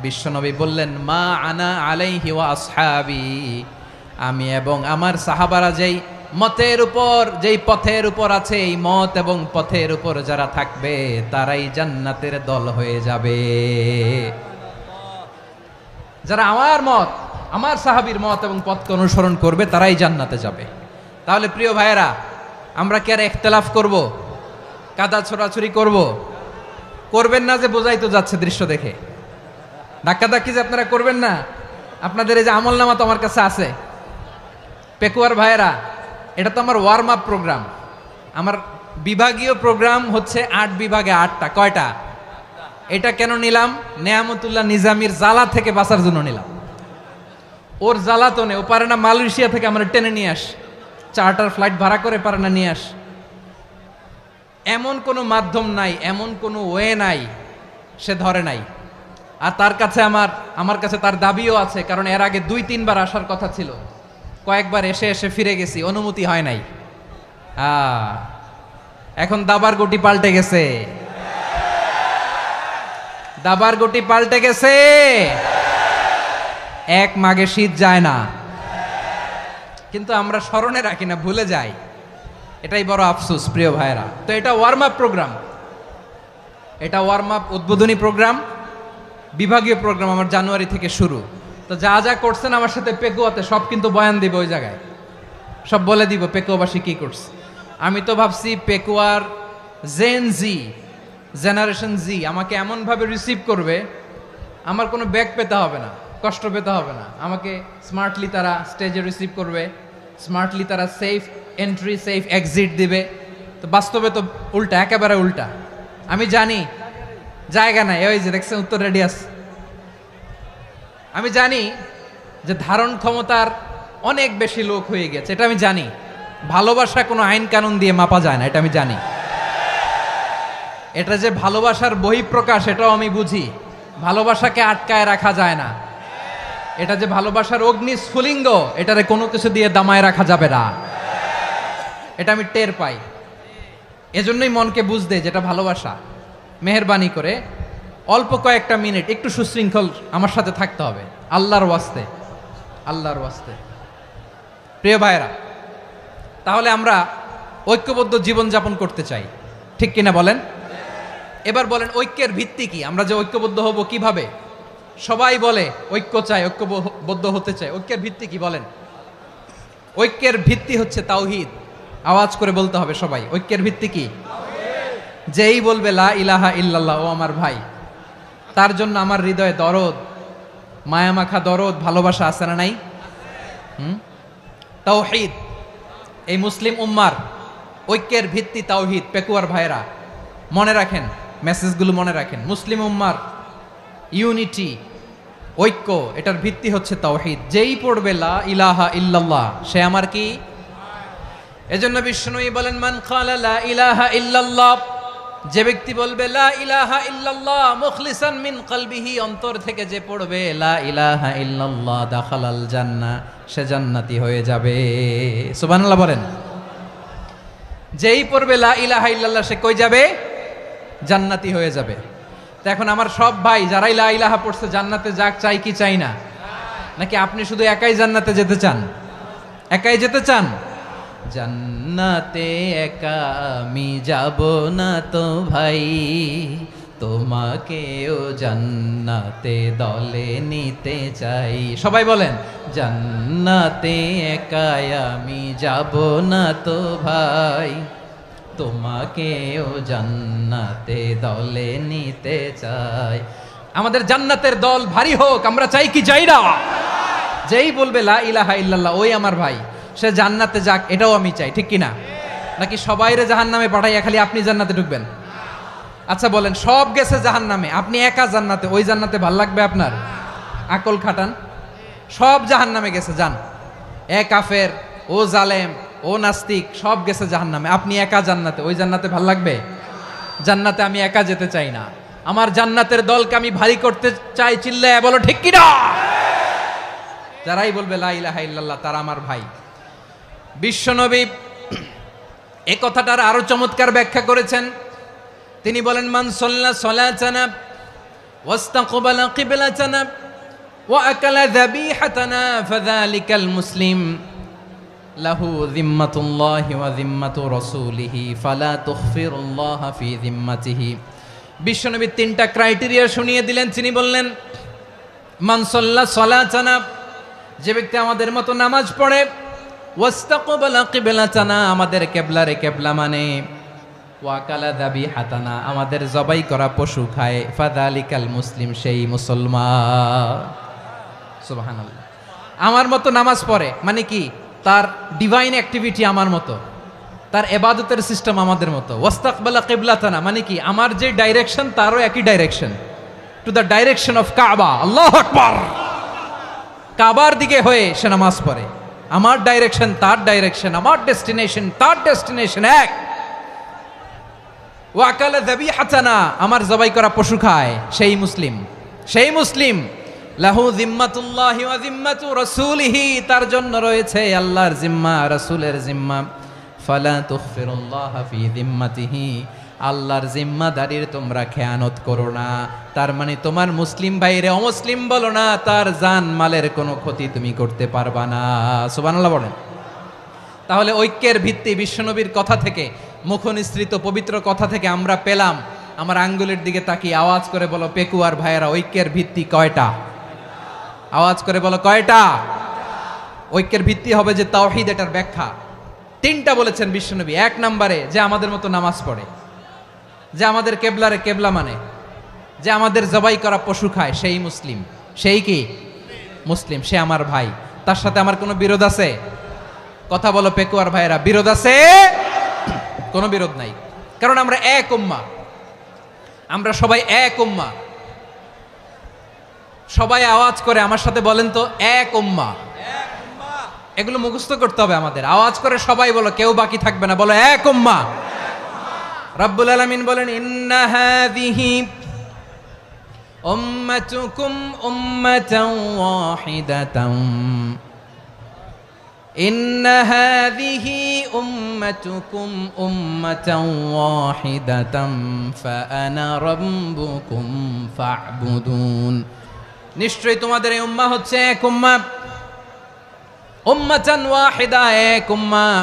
বিশ্বনবী বললেন মা আনা আলাইহি ওয়া আসহাবি, আমি এবং আমার সাহাবারা যেই মতের উপর, যেই পথের উপর আছে, এই মত এবং পথের উপর যারা থাকবে তারাই জান্নাতের দল হয়ে যাবে। যারা আমার মত, আমার সাহাবীর মত এবং পথকে অনুসরণ করবে তারাই জান্নাতে যাবে। তাহলে প্রিয় ভাইয়েরা, আমরা কি আর ইখতিলাফ করব, কাদা ছোড়াছুরি করব? করবেন না যে বোঝাই তো যাচ্ছে দৃশ্য দেখে। ধাক্কাধাক্কি যে আপনারা করবেন না, আপনাদের এই যে আমলনামা তো আমার কাছে আছে। পেকুয়ার ভাইয়েরা, এটা তো আমার ওয়ার্ম আপ প্রোগ্রাম। আমার বিভাগীয় প্রোগ্রাম হচ্ছে ৮ বিভাগে ৮টা। কয়টা? এটা কেন নিলাম? নেয়ামতুল্লাহ নিজামীর জ্বালা থেকে বাঁচার জন্য নিলাম। ওর জ্বালাতনে ও পারে না মালয়েশিয়া থেকে আমরা টেনে নিয়ে আস, চার্টার ফ্লাইট ভাড়া করে পারে না নিয়ে আস। এমন কোনো মাধ্যম নাই, এমন কোনো ওয়ে নাই, সে ধরে নাই। আর তার কাছে আমার কাছে তার দাবিও আছে, কারণ এর আগে ২-৩ বার আসার কথা ছিল, কয়েকবার এসে এসে ফিরে গেছি, অনুমতি হয় নাই। এখন দাবার গুটি পাল্টে গেছে, দাবার গুটি পাল্টে গেছে। এক মাঘে শীত যায় না, কিন্তু আমরা স্মরণে রাখি না, ভুলে যাই। এটাই বড় আফসোস প্রিয় ভাইরা। তো এটা ওয়ার্ম আপ প্রোগ্রাম, এটা ওয়ার্ম আপ উদ্বোধনী প্রোগ্রাম, বিভাগীয় প্রোগ্রাম আমার জানুয়ারি থেকে শুরু। তো যা যা করছেন আমার সাথে পেকুয়াতে সব কিন্তু বয়ান দিব, ওই জায়গায় সব বলে দিব পেকুয়াবাসী কি করছে। আমি তো ভাবছি পেকুয়ার জেনারেশন জি আমাকে এমনভাবে রিসিভ করবে, আমার কোনো ব্যাগ পেতে হবে না, কষ্ট পেতে হবে না। আমাকে স্মার্টলি তারা স্টেজে রিসিভ করবে, স্মার্টলি তারা সেফ এন্ট্রি সেফ এক্সিট দিবে। তো বাস্তবে তো উল্টা, একেবারে উল্টা। আমি জানি জায়গা নাই, ওই যে দেখছেন উত্তর রেডিয়াস। আমি জানি যে ধারণ ক্ষমতার অনেক বেশি লোক হয়ে গেছে, এটা আমি জানি। ভালোবাসা কোনো আইন কানুন দিয়ে মাপা যায় না, এটা আমি জানি। এটা যে ভালোবাসার বহিঃপ্রকাশ, এটাও আমি বুঝি। ভালোবাসাকে আটকায় রাখা যায় না। এটা যে ভালোবাসার অগ্নি স্ফুলিঙ্গ, এটারে কোনো কিছু দিয়ে দামায় রাখা যাবে না, এটা আমি টের পাই। এজন্যই মনকে বুঝতে যেটা ভালোবাসা। মেহেরবানি করে অল্প কয়েকটা মিনিট একটু সুশৃঙ্খল আমার সাথে থাকতে হবে, আল্লাহর ওয়াস্তে, আল্লাহর ওয়াস্তে। প্রিয় ভাইরা, তাহলে আমরা ঐক্যবদ্ধ জীবনযাপন করতে চাই, ঠিক কিনা বলেন? এবার বলেন ঐক্যের ভিত্তি কি? আমরা যে ঐক্যবদ্ধ হব কিভাবে? সবাই বলে ঐক্য চাই, ঐক্যবদ্ধ হতে চাই। ঐক্যের ভিত্তি কি বলেন? ঐক্যের ভিত্তি হচ্ছে তাওহীদ। আওয়াজ করে বলতে হবে সবাই, ঐক্যের ভিত্তি কি? যেই বলবে লা ইলাহা ইল্লাল্লাহ, ও আমার ভাই, তার জন্য আমার হৃদয়ে দরদ, মায়ামাখা দরদ, ভালোবাসা আছে না নাই? তাওহীদ, এই মুসলিম উম্মার ঐক্যের ভিত্তি তাওহীদ। পেকুয়ার ভাইরা মনে রাখেন, মেসেজগুলো মনে রাখেন। মুসলিম উম্মার ইউনিটি, ঐক্য, এটার ভিত্তি হচ্ছে তাওহীদ। যেই পড়বে লা ইলাহা ইল্লাল্লাহ, সে আমার কি? এজন্য বিষ্ণুই বলেন মান ক্বালা লা ইলাহা ইল্লাল্লাহ, যে ব্যক্তি বলবে লা ইলাহা ইল্লাল্লাহ মুখলিসান মিন কলবিহি, অন্তর থেকে যে পড়বে লা ইলাহা ইল্লাল্লাহ, দাখালাল জান্নাহ, সে জান্নাতি হয়ে যাবে। সুবহানাল্লাহ বলেন। যেই পড়বে লা ইলাহা ইল্লাল্লাহ, সে কই যাবে? জান্নাতি হয়ে যাবে। তো এখন আমার সব ভাই যারাই লা ইলাহা পড়ছে জান্নাতে যাক, চাই কি চাই না? নাকি আপনি শুধু একাই জান্নাতে যেতে চান? একাই যেতে চান? জান্নাতে একা আমি যাব না তো ভাই, তোমাকেও জান্নাতে দলে নিতে চাই। সবাই বলেন জান্নাতে একা আমি যাব না তো ভাই, তোমাকেও জান্নাতে দলে নিতে চাই। আমাদের জান্নাতের দল ভারী হোক, আমরা চাই কি চাই না? যেই বলবে লা ইলাহা ইল্লাল্লাহ, ওই আমার ভাই, সে জান্নাতে যাক, এটাও আমি চাই, ঠিক কিনা? নাকি সবাইরে জাহান্নামে পাঠাইয়া খালি আপনি জান্নাতে ঢুকবেন? আচ্ছা বলেন, সব গেছে জাহান্নামে, আপনি একা জান্নাতে, ওই জান্নাতে ভাল লাগবে আপনার? আকল খাটান। সব জাহান্নামে গেছে, যান। এ কাফের, ও জালেম, ও নাস্তিক, সব গেছে জাহান্নামে, আপনি একা জান্নাতে, ওই জান্নাতে ভাল লাগবে? জান্নাতে আমি একা যেতে চাই না, আমার জান্নাতের দলকে আমি ভারী করতে চাই। চিল্লায় বলো ঠিক কি না? যারাই বলবে লা ইলাহা ইল্লাল্লাহ তারা আমার ভাই। বিশ্বনবী এই কথাটার আরো চমৎকার ব্যাখ্যা করেছেন। তিনি বলেন, মান সাল্লা সালাতানা ওয়াস্তাকবালা কিবলাতানা ওয়া আকালা যাবিহাতানা ফাযালিকাল মুসলিম লাহু যিম্মাতুল্লাহি ওয়া যিম্মাতু রাসূলিহি ফালা তুখফিরুল্লাহা ফি যিম্মাতিহি। বিশ্বনবী তিনটা ক্রাইটেরিয়া শুনিয়ে দিলেন। তিনি বললেন, মান সাল্লা সালাতানা, যে ব্যক্তি আমাদের মতো নামাজ পড়ে, ওয়াস্তাকবালা কিবলাতানা, আমাদের কিবলারে কিবলা মানে, ওয়াকালা যাবিহাতানা, আমাদের জবাই করা পশু খায়, ফাযালিকাল মুসলিম, সেই মুসলমান। সুবহানাল্লাহ। আমার মতো নামাজ পড়ে মানে কি? তার ডিভাইন অ্যাক্টিভিটি আমার মতো, তার ইবাদতের সিস্টেম আমাদের মতো। ওয়াস্তাকবালা কিবলাতানা মানে কি? আমার যে ডাইরেকশন তারও একই direction, to the direction of কাবা। আল্লাহু আকবার। কাবার দিকে হয়ে সে নামাজ পড়ে। আমার ডাইরেকশন তার ডাইরেকশন, আমার ডেস্টিনেশন তার ডেস্টিনেশন এক। ওয়াকালা যাবিহাতানা, আমার জবাই করা পশু খায়, সেই মুসলিম, সেই মুসলিম। লাহু যিম্মাতুল্লাহি ওয়া যিম্মাতু রাসূলিহি, তার জন্য রয়েছে আল্লাহর জিম্মা, রাসূলের জিম্মা। ফালা তুখফিরুল্লাহা ফি যিম্মাতিহি, আল্লাহর জিম্মাদারির তোমরা খেয়ানত করো না। তার মানে তোমার মুসলিম ভাইরে অমুসলিম বলো না, তার জান মালের কোনো ক্ষতি তুমি করতে পারবা না। সুবহানাল্লাহ বলেন। তাহলে ঐক্যের ভিত্তি বিশ্বনবীর কথা থেকে, মুখনিসৃত পবিত্র কথা থেকে আমরা পেলাম। আমার আঙ্গুলের দিকে তাকিয়ে আওয়াজ করে বলো পেকুয়ার ভাইয়েরা, ঐক্যের ভিত্তি কয়টা? আওয়াজ করে বলো কয়টা? ঐক্যের ভিত্তি হবে যে তাওহীদ, এটার ব্যাখ্যা তিনটা বলেছেন বিশ্বনবী। এক নম্বরে, যে আমাদের মতো নামাজ পড়ে, যে আমাদের কেবলারে কেবলা মানে, যে আমাদের জবাই করা পশু খায়, সেই মুসলিম। সেই কি মুসলিম? সে আমার ভাই। তার সাথে আমার কোনো বিরোধ আছে? কথা বলো পেকুয়ার ভাইয়েরা, বিরোধ আছে? কোনো বিরোধ নাই, কারণ আমরা এক উম্মাহ, আমরা সবাই এক উম্মাহ। সবাই আওয়াজ করে আমার সাথে বলেন তো, এক উম্মাহ। এগুলো মুখস্থ করতে হবে আমাদের। আওয়াজ করে সবাই বলো, কেউ বাকি থাকবে না, বলো এক উম্মাহ। রব্বুল আলামিন বলেন, ইন্না হাযিহি উম্মাতুকুম উম্মাতান ওয়াহিদাতান, ইন্না হাযিহি উম্মাতুকুম উম্মাতান ওয়াহিদাতান ফাআনা রাব্বুকুম ফা'বুদুন। নিশ্চয়ই তোমাদের এই উম্মাহ হচ্ছে এক উম্মাহ, উম্মাতান ওয়াহিদা, এক উম্মাহ।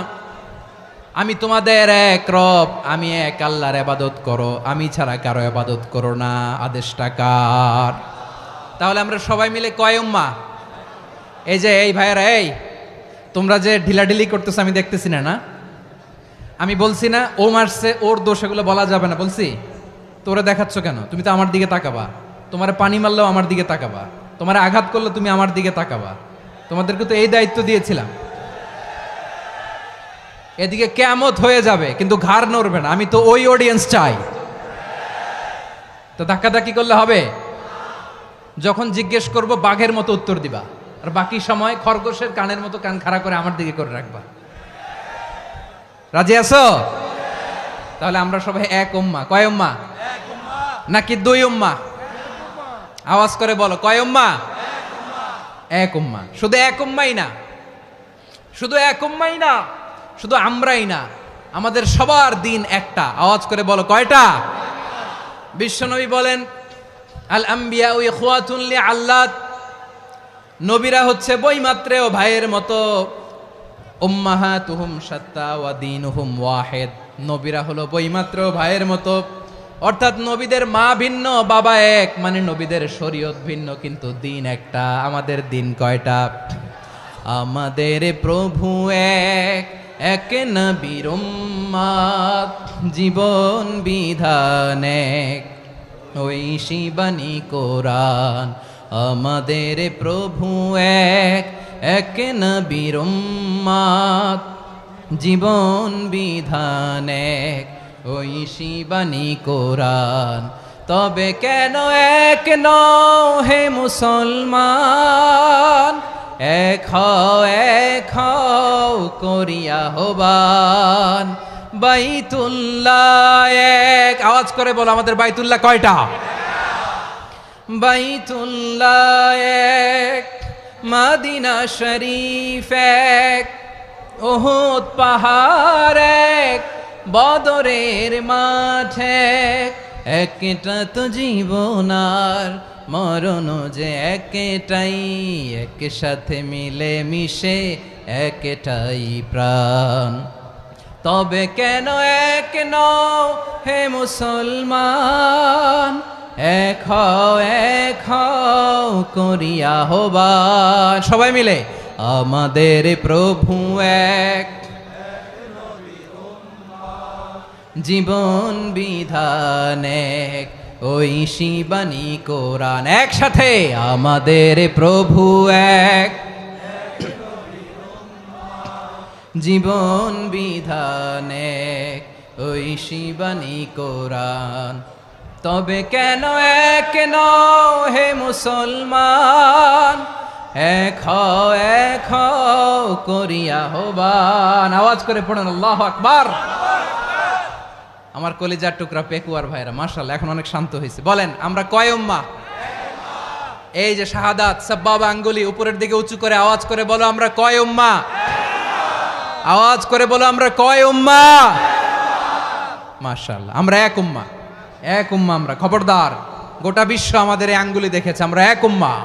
আমি তোমাদের এক রব, আমি এক আল্লাহর ইবাদত করো, আমি ছাড়া কারো ইবাদত করো না। আদেশটা কার? তাহলে আমরা সবাই মিলে কয় উম্মাহ? এই যে এই ভাইয়েরা, এই তোমরা যে ঢিলাঢিলি করতেছো আমি দেখতেছি না, না আমি বলছি না ও মারছে, ওর দোষ, এগুলো বলা যাবে না। বলছি তোরা দেখাচ্ছ কেন? তুমি তো আমার দিকে তাকাবা। তোমার পানি মারলেও আমার দিকে তাকাবা, তোমার আঘাত করলে তুমি আমার দিকে তাকাবা। তোমাদেরকে তো এই দায়িত্ব দিয়েছিলাম। এদিকে কিয়ামত হয়ে যাবে কিন্তু ঘাড় নড়বে না, আমি তো ওই অডিয়েন্স চাই। তো ধাক্কাধাক্কি করলে হবে? যখন জিজ্ঞেস করব বাঘের মতো উত্তর দিবা, আর বাকি সময় খরগোশের কানের মতো কান খাড়া করে আমার দিকে করে রাখবা। রাজি আছো? তাহলে আমরা সবাই এক উম্মাহ। কয় উম্মাহ? নাকি দুই উম্মাহ? আওয়াজ করে বলো, কয় উম্মাহ? এক উম্মাহ। শুধু এক উম্মাই না, শুধু এক উম্মাই না, শুধু আমরাই না, আমাদের সবার দিন একটা। আওয়াজ করে বলো কয়টা? বিশ্বনবী বলেন, আল আম্বিয়া ইখওয়াতুন লিআল্লাত, নবীরা হচ্ছে বৈমাত্রেয় ভাইয়ের মতো। উম্মাহাতুহুম শাত্তা ওয়া দীনুহুম ওয়াহিদ, নবীরা হলো বৈমাত্রেয় ভাইয়ের মতো। অর্থাৎ নবীদের মা ভিন্ন, বাবা এক, মানে নবীদের শরীয়ত ভিন্ন, কিন্তু দিন একটা। আমাদের দিন কয়টা? আমাদের প্রভু এক, এক নবীর উম্মত, জীবন বিধান এক, ওই শিবানী কোরআন। আমাদের প্রভু এক, এক নবীর উম্মত, জীবন বিধান এক, ওই শিবানী কোরআন। তবে কেন এক নও হে মুসলমান, এক হও করিয়া হবান। বাইতুল্লাহ এক, আওয়াজ করে বলো আমাদের বাইতুল্লাহ কয়টা? বাইতুল্লাহ এক, মদিনা শরীফ এক, উহুদ পাহাড় এক, বদরের মাঠ এক। একটা তো জীবন আর মরণ যে একটাই, একসাথে মিলে মিশে একটাই প্রাণ। তবে কেন এক নও হে মুসলমান, এক হও করিয়া হবান। সবাই মিলে আমাদের প্রভু এক, জীবন বিধান এক, ওই শিবানী কোরআন। একসাথে আমাদের প্রভু এক, জীবন বিধান এক, ওই শিবানী কোরআন। তবে কেন এক নও হে মুসলমান, এক হও করিয়া হবান। আওয়াজ করে পড়ুন আল্লাহু আকবার। আমার কলিজার টুকরা পেকুয়ার ভাইরা মাশাআল্লাহ এখন অনেক শান্ত হয়েছে। বলেন আমরা কয় উম্মাহ? এই যে শাহাদাত সাব্বাবা আঙ্গুলি উপরের দিকে উঁচু করে আওয়াজ করে বলো আমরা কয় উম্মাহ? আওয়াজ করে বলো আমরা কয় উম্মাহ? মাশাআল্লাহ আমরা এক উম্মাহ, এক উম্মাহ আমরা। খবরদার, গোটা বিশ্ব আমাদের এই আঙ্গুলি দেখেছে আমরা এক উম্মাহ।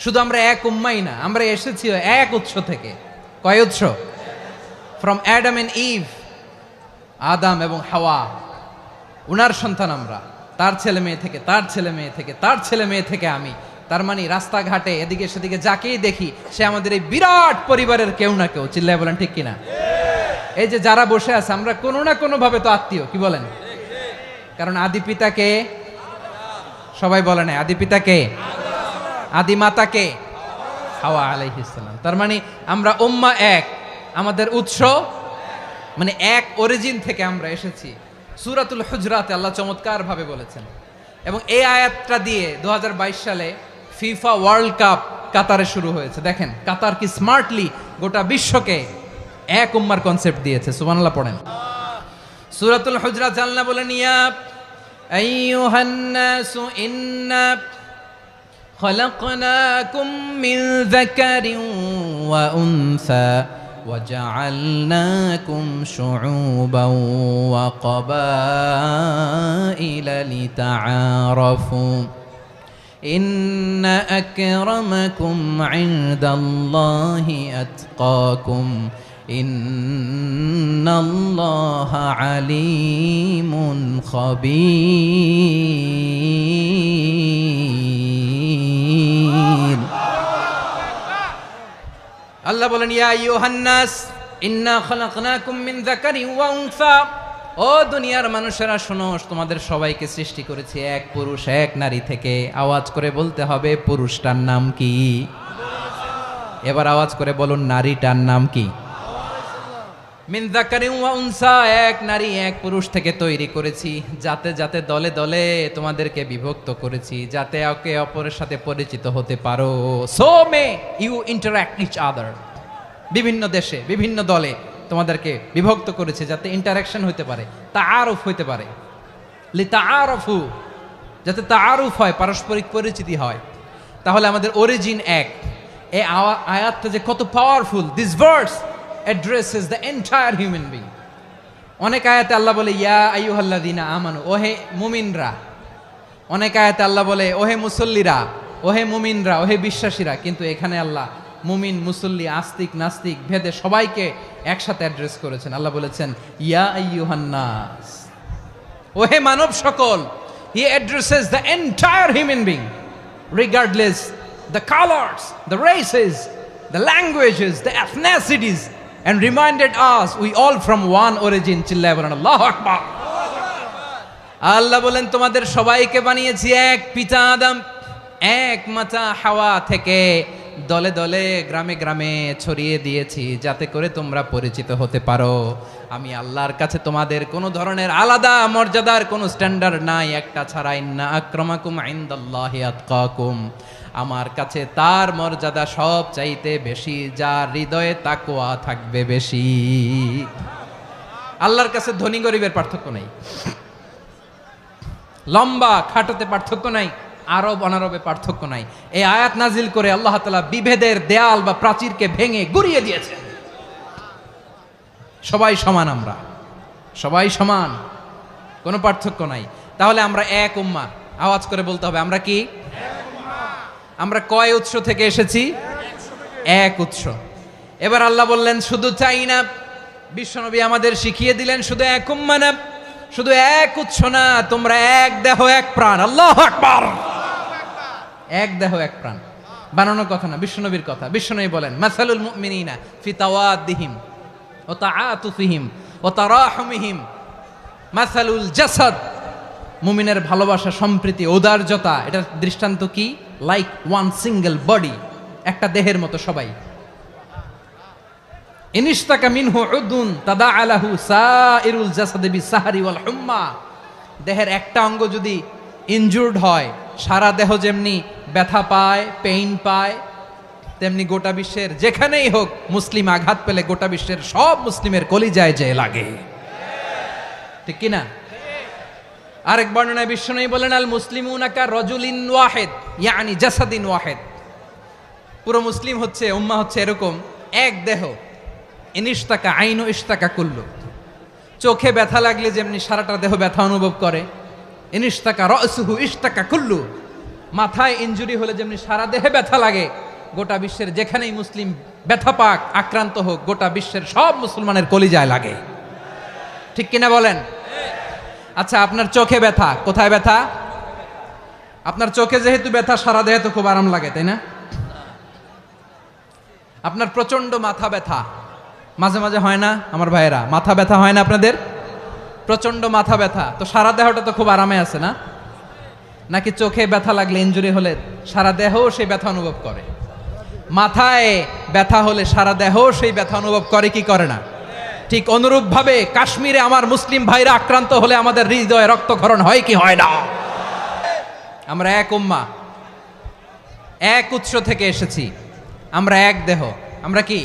শুধু আমরা এক উম্মাই না, আমরা এসেছি এক উৎস থেকে। কয় উৎস? ফ্রম অ্যাডাম এন্ড ইভ, আদম এবং হাওয়া, উনার সন্তান আমরা। তার ছেলে মেয়ে থেকে, তার ছেলে মেয়ে থেকে, তার ছেলে মেয়ে থেকে আমি। তার মানে রাস্তাঘাটে এদিকে সেদিকে যাকেই দেখি সে আমাদের এই বিরাট পরিবারের কেউ না কেউ। চিল্লায় বলেন ঠিক কিনা? এই যে যারা বসে আছে আমরা কোনো না কোনো ভাবে তো আত্মীয়, কি বলেন? কারণ আদি পিতাকে সবাই বলে না, আদি পিতাকে, আদি মাতাকে হাওয়া আলাইহিস সালাম। তার মানে আমরা উম্মাহ এক, আমাদের উৎস মানে এক অরিজিন থেকে আমরা এসেছি। সূরাতুল হুজরাতে আল্লাহ চমৎকার ভাবে বলেছেন। এবং এই আয়াতটা দিয়ে 2022 সালে ফিফা ওয়ার্ল্ড কাপ কাতারে শুরু হয়েছে। দেখেন কাতার কি স্মার্টলি গোটা বিশ্বকে এক উম্মার কনসেপ্ট দিয়েছে। সুবহানাল্লাহ পড়েন। সূরাতুল হুজরাত আল্লাহ বলেন ইয়া আইয়ুহান নাসু ইন্না খলাকনাকুম মিন যাকারিন ওয়া উনসা وجعلناكم شعوبا وقبائل لتعارفوا إن أكرمكم عند الله أتقاكم إن الله عليم خبير। আল্লাহ বলেন ইয়া আইয়ুহান নাস ইন্না খলাকনাকুম মিন যাকারিন ওয়া উনসা, ও দুনিয়ার মানুষেরা শোনো, তোমাদের সবাইকে সৃষ্টি করেছি এক পুরুষ এক নারী থেকে। আওয়াজ করে বলতে হবে পুরুষটার নাম কি? এবার আওয়াজ করে বলুন নারীটার নাম কি? মিন যাকারিন ওয়া উনসা, এক নারী এক পুরুষ থেকে তৈরি করেছি। যাতে যাতে দলে দলে তোমাদেরকে বিভক্ত করেছি, যাতে একে অপরের সাথে পরিচিত হতে পারো। So may you interact each other. বিভিন্ন দেশে বিভিন্ন দলে তোমাদেরকে বিভক্ত করেছে যাতে ইন্টারাকশন হতে পারে, তাআরুফ হতে পারে। লিতাআরফু, যাতে তাআরুফ হয়, পারস্পরিক পরিচিতি হয়। তাহলে আমাদের অরিজিন এক। এই আয়াতটা যে কত powerful. This verse addresses the entire human being. অনেক আয়াতে আল্লাহ বলে ইয়া আইয়ুহাল্লাযীনা আমানু, ওহে মুমিনরা। অনেক আয়াতে আল্লাহ বলে ওহে মুসল্লিরা, ওহে মুমিনরা, ওহে বিশ্বাসীরা। কিন্তু এখানে আল্লাহ মুমিন মুসল্লি আস্তিক নাস্তিক ভেদে সবাইকে একসাথে অ্যাড্রেস করেছেন। আল্লাহ বলেছেন ইয়া আইয়ুহান নাস, ওহে মানব সকল। He addresses the entire human being regardless the colors, the races, the languages, the ethnicities, and reminded us we all from one origin. চিল্লায় বলেন আল্লাহু আকবার। আল্লাহ বলেন তোমাদের সবাইকে বানিয়েছি এক পিতা আদম, এক মাতা হাওয়া থেকে। দলে দলে গ্রামে গ্রামে ছড়িয়ে দিয়েছি যাতে করে তোমরা পরিচিত হতে পারো আমি আল্লাহর কাছে তোমাদের কোনো ধরনের আলাদা মর্যাদার কোনো স্ট্যান্ডার্ড নাই একটা ছাড়া ইন্না আক্রামাকুম ইনদাল্লাহি আতকাকুম আমার কাছে তার মর্যাদা সব চাইতে বেশি যার হৃদয়ে তাকওয়া থাকবে বেশি আল্লাহর কাছে ধনী গরিবের পার্থক্য নাই লম্বা খাটোতে পার্থক্য নাই আরব অনারবে পার্থক্য নাই এই আয়াত নাজিল করে আল্লাহ তাআলা বিভেদের দেয়াল বা প্রাচীরকে ভেঙে গুড়িয়ে দিয়েছেন সবাই সমান আমরা সবাই সমান কোনো পার্থক্য নাই তাহলে আমরা এক উম্মাহ আওয়াজ করে বলতে হবে আমরা কি আমরা কয় উৎস থেকে এসেছি এক উৎস এবার আল্লাহ বললেন শুধু চাই না বিশ্বনবী আমাদের শিখিয়ে দিলেন শুধু এক উম্মাহ না শুধু এক উৎস না তোমরা এক দেহ এক প্রাণ আল্লাহু আকবার এক দেহ এক প্রাণ বানানোর কথা না বিশ্বনবীর কথা বিশ্বনবী বলেন মাসালুল মুমিনিনা ফি তাওয়াদ্দিহিম ওয়া তাআতুফিহিম ওয়া তারাহুমিহিম মাসালুল জাসাদ মুমিনের ভালোবাসা সম্প্রীতি ঔদার্যতা এটার দৃষ্টান্ত কি লাইক ওয়ান সিঙ্গেল বডি একটা দেহের মতো সবাই ইনিশতাকা মিনহু উদুন তাদাআ লাহু সাইরুল জাসাদি বিসাহরি ওয়াল হুম্মা দেহের একটা অঙ্গ যদি ইনজুরড হয় সারা দেহ যেমনি ব্যথা পায় পেইন পায় তেমনি গোটা বিশ্বের যেখানেই হোক মুসলিম আঘাত পেলে গোটা বিশ্বের সব মুসলিমের কলিজায় যে লাগে ঠিক কি না আরেক বর্ণনায় বিশ্বনবী বলেন আল মুসলিমুনা কা রাজুলিন ওয়াহিদ ইয়ানি জাসাদিন ওয়াহিদ পুরো মুসলিম হচ্ছে উম্মাহ হচ্ছে এরকম এক দেহ ইনিশতাকা আইনু ইশতাকা কুল্লু চোখে ব্যথা লাগলে যেমনি সারাটা দেহ ব্যথা অনুভব করে ইনিশতাকা রাসুহু ইশতাকা কুল্লু মাথায় ইনজুরি হলে যেমনি সারা দেহে ব্যথা লাগে গোটা বিশ্বের যেখানেই মুসলিম ব্যথা পাক আক্রান্ত হোক গোটা বিশ্বের সব মুসলমানের কলিজায় লাগে ঠিক কিনা বলেন আচ্ছা আপনার চোখে ব্যথা কোথায় ব্যথা আপনার চোখে যেহেতু ব্যথা সারা দেহে তো খুব আরাম লাগে তাই না আপনার প্রচন্ড মাথা ব্যথা মাঝে মাঝে হয় না আমার ভাইয়েরা মাথা ব্যথা হয় না আপনাদের প্রচন্ড মাথা ব্যথা তো সারা দেহটা তো খুব আরামে আছে না নাকি চোখে ব্যথা লাগলে ইনজুরি হলে সারা দেহ সেই ব্যথা অনুভব করে মাথায় ব্যথা হলে সারা দেহ সেই ব্যথা অনুভব করে কি করে না ঠিক অনুরূপ ভাবে কাশ্মীরে আমার মুসলিম ভাইরা আক্রান্ত হলে আমাদের হৃদয়ে রক্তক্ষরণ হয় কি হয় না আমরা এক উম্মাহ এক উৎস থেকে এসেছি আমরা এক দেহ আমরা কি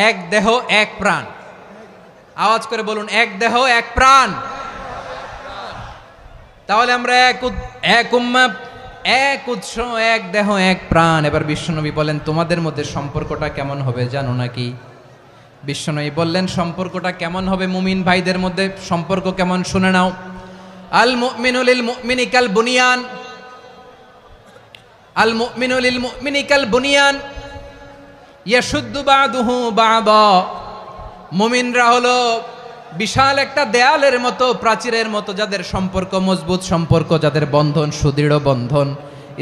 এক দেহ এক প্রাণ আওয়াজ করে বলুন এক দেহ এক প্রাণ তাহলে আমরা এক উম্মাহ এক উৎস এক দেহ এক প্রাণ এবার বিশ্বনবী বলেন তোমাদের মধ্যে সম্পর্কটা কেমন হবে জানো নাকি বিশ্বনবী বললেন সম্পর্কটা কেমন হবে মুমিন ভাইদের মধ্যে সম্পর্ক কেমন শুনে নাও আল মুমিনু লিল মুমিনি কাল বুনিয়ান আল মুমিনু লিল মুমিনি কাল বুনিয়ান ইয়াশুদ্দু বাদুহু বাদা মুমিনরা হলো বিশাল একটা দেয়ালের মতো প্রাচীরের মতো যাদের সম্পর্ক মজবুত সম্পর্ক যাদের বন্ধন সুদৃঢ় বন্ধন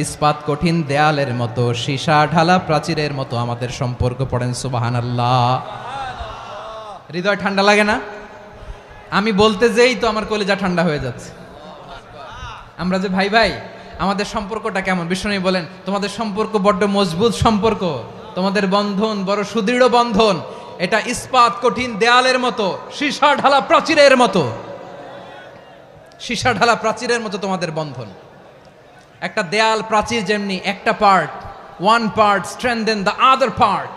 ইস্পাত কঠিন দেয়ালের মতো সীসা ঢালা প্রাচীরের মতো আমাদের সম্পর্ক পড়েন সুবহানাল্লাহ হৃদয় ঠান্ডা লাগে না আমি বলতে যেই তো আমার কলিজা ঠান্ডা হয়ে যাচ্ছে আমরা যে ভাই ভাই আমাদের সম্পর্কটা কেমন বিশ্বনবী বলেন তোমাদের সম্পর্ক বড্ড মজবুত সম্পর্ক তোমাদের বন্ধন বড় সুদৃঢ় বন্ধন এটা ইস্পাত কঠিন দেয়ালের মতো সীসা ঢালা প্রাচীরের মতো সীসা ঢালা প্রাচীরের মতো তোমাদের বন্ধন একটা দেয়াল প্রাচীর যেমনি একটা part one part strengthen the other part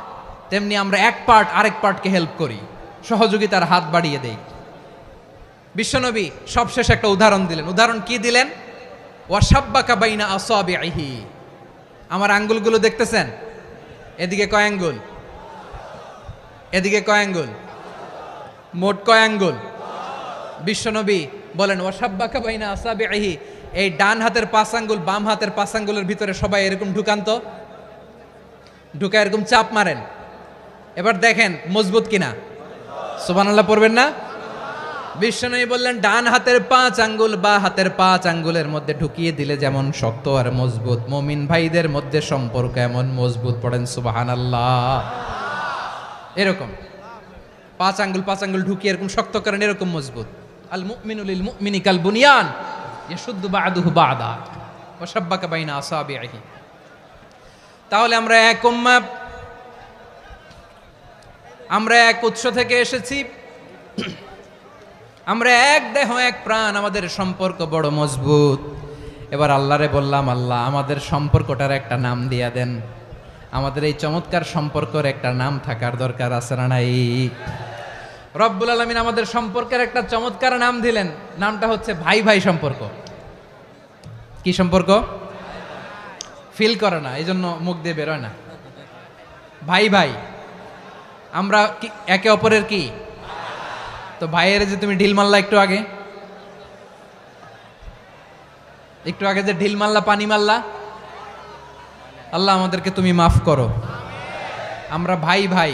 তেমনি আমরা এক পার্ট আরেক পার্টকে হেল্প করি সহযোগিতার হাত বাড়িয়ে দেই বিশ্বনবী সবশেষ একটা উদাহরণ দিলেন উদাহরণ কি দিলেন ওয়াশাব্বাকা বাইনা আসাবিহি আমার আঙ্গুলগুলো দেখতেছেন এদিকে কয় আঙ্গুল এদিকে কয় আঙ্গুল মোট কয় আঙ্গুল বিশ্বনবী বলেন ওয়াশাব্বাকা বাইনা আসাবিহি এই ডান হাতের 5 আঙ্গুল বাম হাতের 5 আঙ্গুলের ভিতরে সবাই এরকম ঢুকান তো ঢুকা এরকম চাপ মারেন এবার দেখেন মজবুত কিনা সুবহানাল্লাহ পড়বেন না বিশ্বনবী বললেন ডান হাতের 5 আঙ্গুল বা হাতের 5 আঙ্গুলের মধ্যে ঢুকিয়ে দিলে যেমন শক্ত আর মজবুত মুমিন ভাইদের মধ্যে সম্পর্ক এমন মজবুত পড়েন সুবহানাল্লাহ এরকম 5 আঙ্গুল ঢুকিয়ে এরকম শক্ত করেন এরকম মজবুত আল মুমিনু লিল মুমিনি কাল বুনিয়ান ইয়াশুদ্দু বাদুহু বাদা ওয়া শাব্বাকা বাইনা আসাবিহি তাহলে আমরা এক উম্মাহ, আমরা এক উৎস থেকে এসেছি, আমরা এক দেহ এক প্রাণ, আমাদের সম্পর্ক বড় মজবুত। এবার আল্লাহরে বললাম, আল্লাহ আমাদের সম্পর্কটার একটা নাম দিয়া দেন। আমাদের এই চমৎকার সম্পর্কের একটা নাম থাকার দরকার আছে না নাই? রব্বুল আলামিন আমাদের সম্পর্কের একটা চমৎকার নাম দিলেন, নামটা হচ্ছে ভাই ভাই সম্পর্ক। কি সম্পর্ক? ফিল করে না, এই জন্য মুখ দিয়ে বেরোয় না। ভাই ভাই, আমরা কি একে অপরের কি? তো ভাইয়ের যে তুমি ঢিল মারলা একটু আগে, যে ঢিল মারলা, পানি মারলা, আল্লাহ আমাদেরকে তুমি মাফ করো। আমরা ভাই ভাই,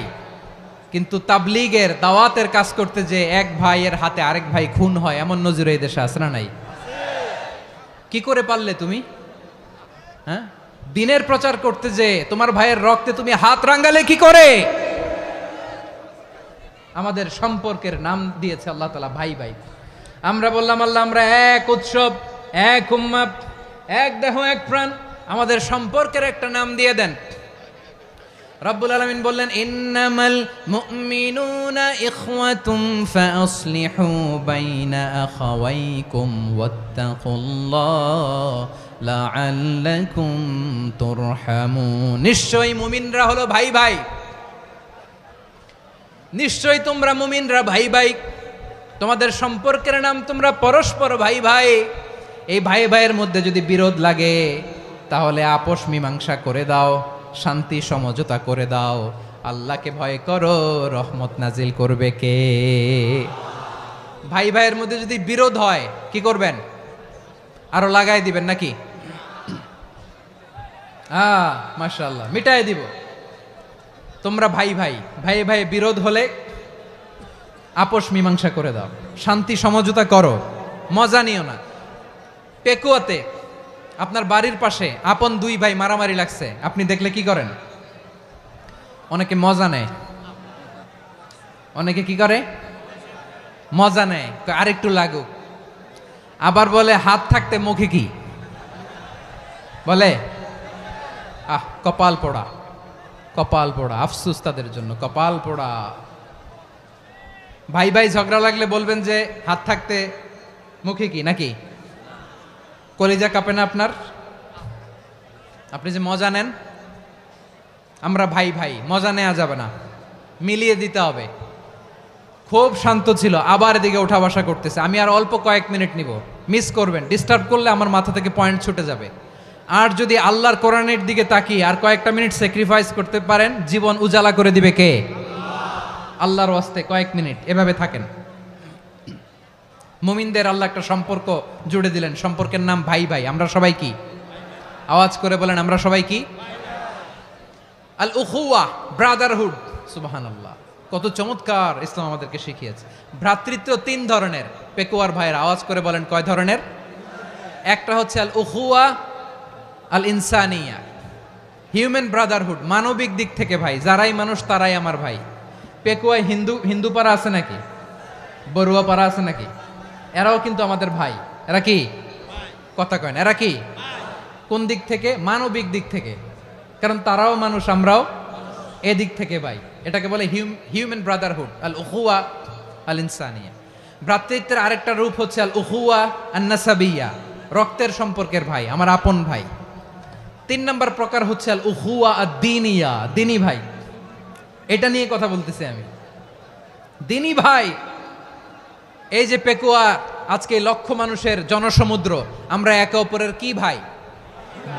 কিন্তু তাবলীগের দাওয়াতের কাজ করতে যে এক ভাইয়ের হাতে আরেক ভাই খুন হয়, এমন নজির এই দেশে আছে না নাই? কি করে পারলে তুমি? হ্যাঁ, দিনের প্রচার করতে যে তোমার ভাইয়ের রক্তে তুমি হাত রাঙ্গালে কি করে? আমাদের সম্পর্কের নাম দিয়েছে আল্লাহ তাআলা ভাই ভাই। আমরা বললাম, আল্লাহ আমরা এক উৎসব, এক উম্মাহ, এক দেহ এক প্রাণ, আমাদের সম্পর্কের একটা নাম দিয়ে দেন। রব্বুল আলামিন বললেন, ইন্নামাল মুমিনুনা ইখওয়াতুম ফাসলিহু বাইনা আখাওয়াইকুম ওয়াত্তাকুল্লাহ লাআল্লাকুম তুরহামুন। নিশ্চয়ই মুমিনরা হলো ভাই ভাই, নিশ্চয়ই তোমরা মুমিনরা ভাই ভাই, তোমাদের সম্পর্কের নাম তোমরা পরস্পর ভাই ভাই। এই ভাই ভাইয়ের মধ্যে যদি বিরোধ লাগে তাহলে আপোষ মীমাংসা করে দাও, শান্তি সমঝোতা করে দাও। আল্লাহকে ভয় করো, রহমত নাজিল করবে কে? ভাই ভাইয়ের মধ্যে যদি বিরোধ হয় কি করবেন? আরো লাগাই দিবেন নাকি? মাশাআল্লাহ, মিটাই দিব। তোমরা ভাই ভাই, ভাই ভাই বিরোধ হলে আপোষ মীমাংসা করে দাও, শান্তি সমঝোতা করো, মজা নিও না। পেকুয়াতে আপনার বাড়ির পাশে আপন দুই ভাই মারামারি লাগছে, আপনি দেখলে কি করেন? অনেকে মজা নেয়। অনেকে কি করে? মজা নেয়, আরেকটু লাগুক। আবার বলে হাত থাকতে মুখে কি বলে? কপাল পোড়া, কপাল পোড়া। আফসোস তাদের জন্য, কপাল পোড়া। ভাই ভাই ঝগড়া লাগলে বলবেন যে হাত থাকতে মুখে কি, নাকি? কলিজা কাঁপে না আপনার? আপনি যে মজা নেন। আমরা ভাই ভাই, মজা নেওয়া যাবে না, মিলিয়ে দিতে হবে। খুব শান্ত ছিল, আবার এদিকে ওঠা বসা করতেছে। আমি আর অল্প কয়েক মিনিট নিব, মিস করবেন। ডিস্টার্ব করলে আমার মাথা থেকে পয়েন্ট ছুটে যাবে। আর যদি আল্লাহর কোরআনের দিকে তাকিয়ে আর কয়েকটা মিনিট স্যাক্রিফাইস করতে পারেন, জীবন উজালা করে দিবে কে? আল্লাহর ওয়াস্তে কয়েক মিনিট এভাবে থাকেন। মুমিনদের আল্লাহ একটা সম্পর্ক জুড়ে দিলেন, সম্পর্কের নাম ভাই ভাই। আমরা সবাই কি? আওয়াজ করে বলেন, আমরা সবাই কি? আল উখুয়া, ব্রাদারহুড। সুবহানাল্লাহ, কত চমৎকার ইসলাম আমাদেরকে শিখিয়েছে। ভ্রাতৃত্ব তিন ধরনের। পেকুয়ার ভাইয়ের আওয়াজ করে বলেন, কয় ধরনের? একটা হচ্ছে আল উখুয়া আল ইনসানিয়া, হিউম্যান ব্রাদারহুড, মানবিক দিক থেকে ভাই। যারাই মানুষ তারাই আমার ভাই। পেকুয়ায় হিন্দু পাড়া আছে নাকি? বড়ুয়া পাড়া আছে নাকি? এরাও কিন্তু আমাদের ভাই। এরা কি? কথা কয় না, এরা কি? কোন দিক থেকে? মানবিক দিক থেকে। কারণ তারাও মানুষ, আমরাও এদিক থেকে ভাই। এটাকে বলে হিউম্যান ব্রাদারহুড, আল উখুয়া আল ইনসানিয়া। ভ্রাতৃত্বের আরেকটা রূপ হচ্ছে আল উখুয়া আন নাসাবিয়া, রক্তের সম্পর্কের ভাই, আমার আপন ভাই। তিন নম্বর প্রকার হচ্ছে আল উখুয়া আদ দ্বীনিয়া, দ্বীনি ভাই। এটা নিয়ে কথা বলতেছি আমি। দ্বীনি ভাই, এই যে পেকুয়া, আজকে লক্ষ মানুষের জনসমুদ্র, আমরা একে অপরের কি ভাই?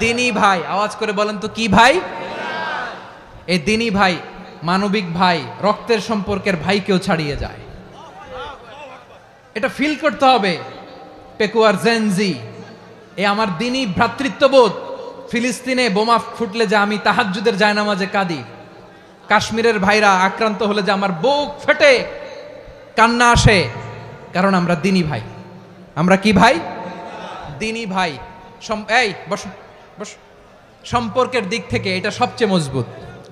দ্বীনি ভাই। আওয়াজ করে বলেন তো, কি ভাই? এই দ্বীনি ভাই, মানবিক ভাই, রক্তের সম্পর্কের ভাইকেও ছাড়িয়ে যায়। এটা ফিল করতে হবে। পেকুয়ার জেনজি, এ আমার দ্বীনি ভ্রাতৃত্ববোধ। ফিলিস্তিনে বোমা ফুটলে যে আমি তাহাজ্জুদের জায়নামাজে কাঁদি, কাশ্মীরের ভাইরা আক্রান্ত হলে যে আমার বুক ফেটে কান্না আসে, কারণ আমরা দ্বীনি ভাই। আমরা কি ভাই? দ্বীনি ভাই। এই বসো বসো। সম্পর্কের দিক থেকে এটা সবচেয়ে মজবুত,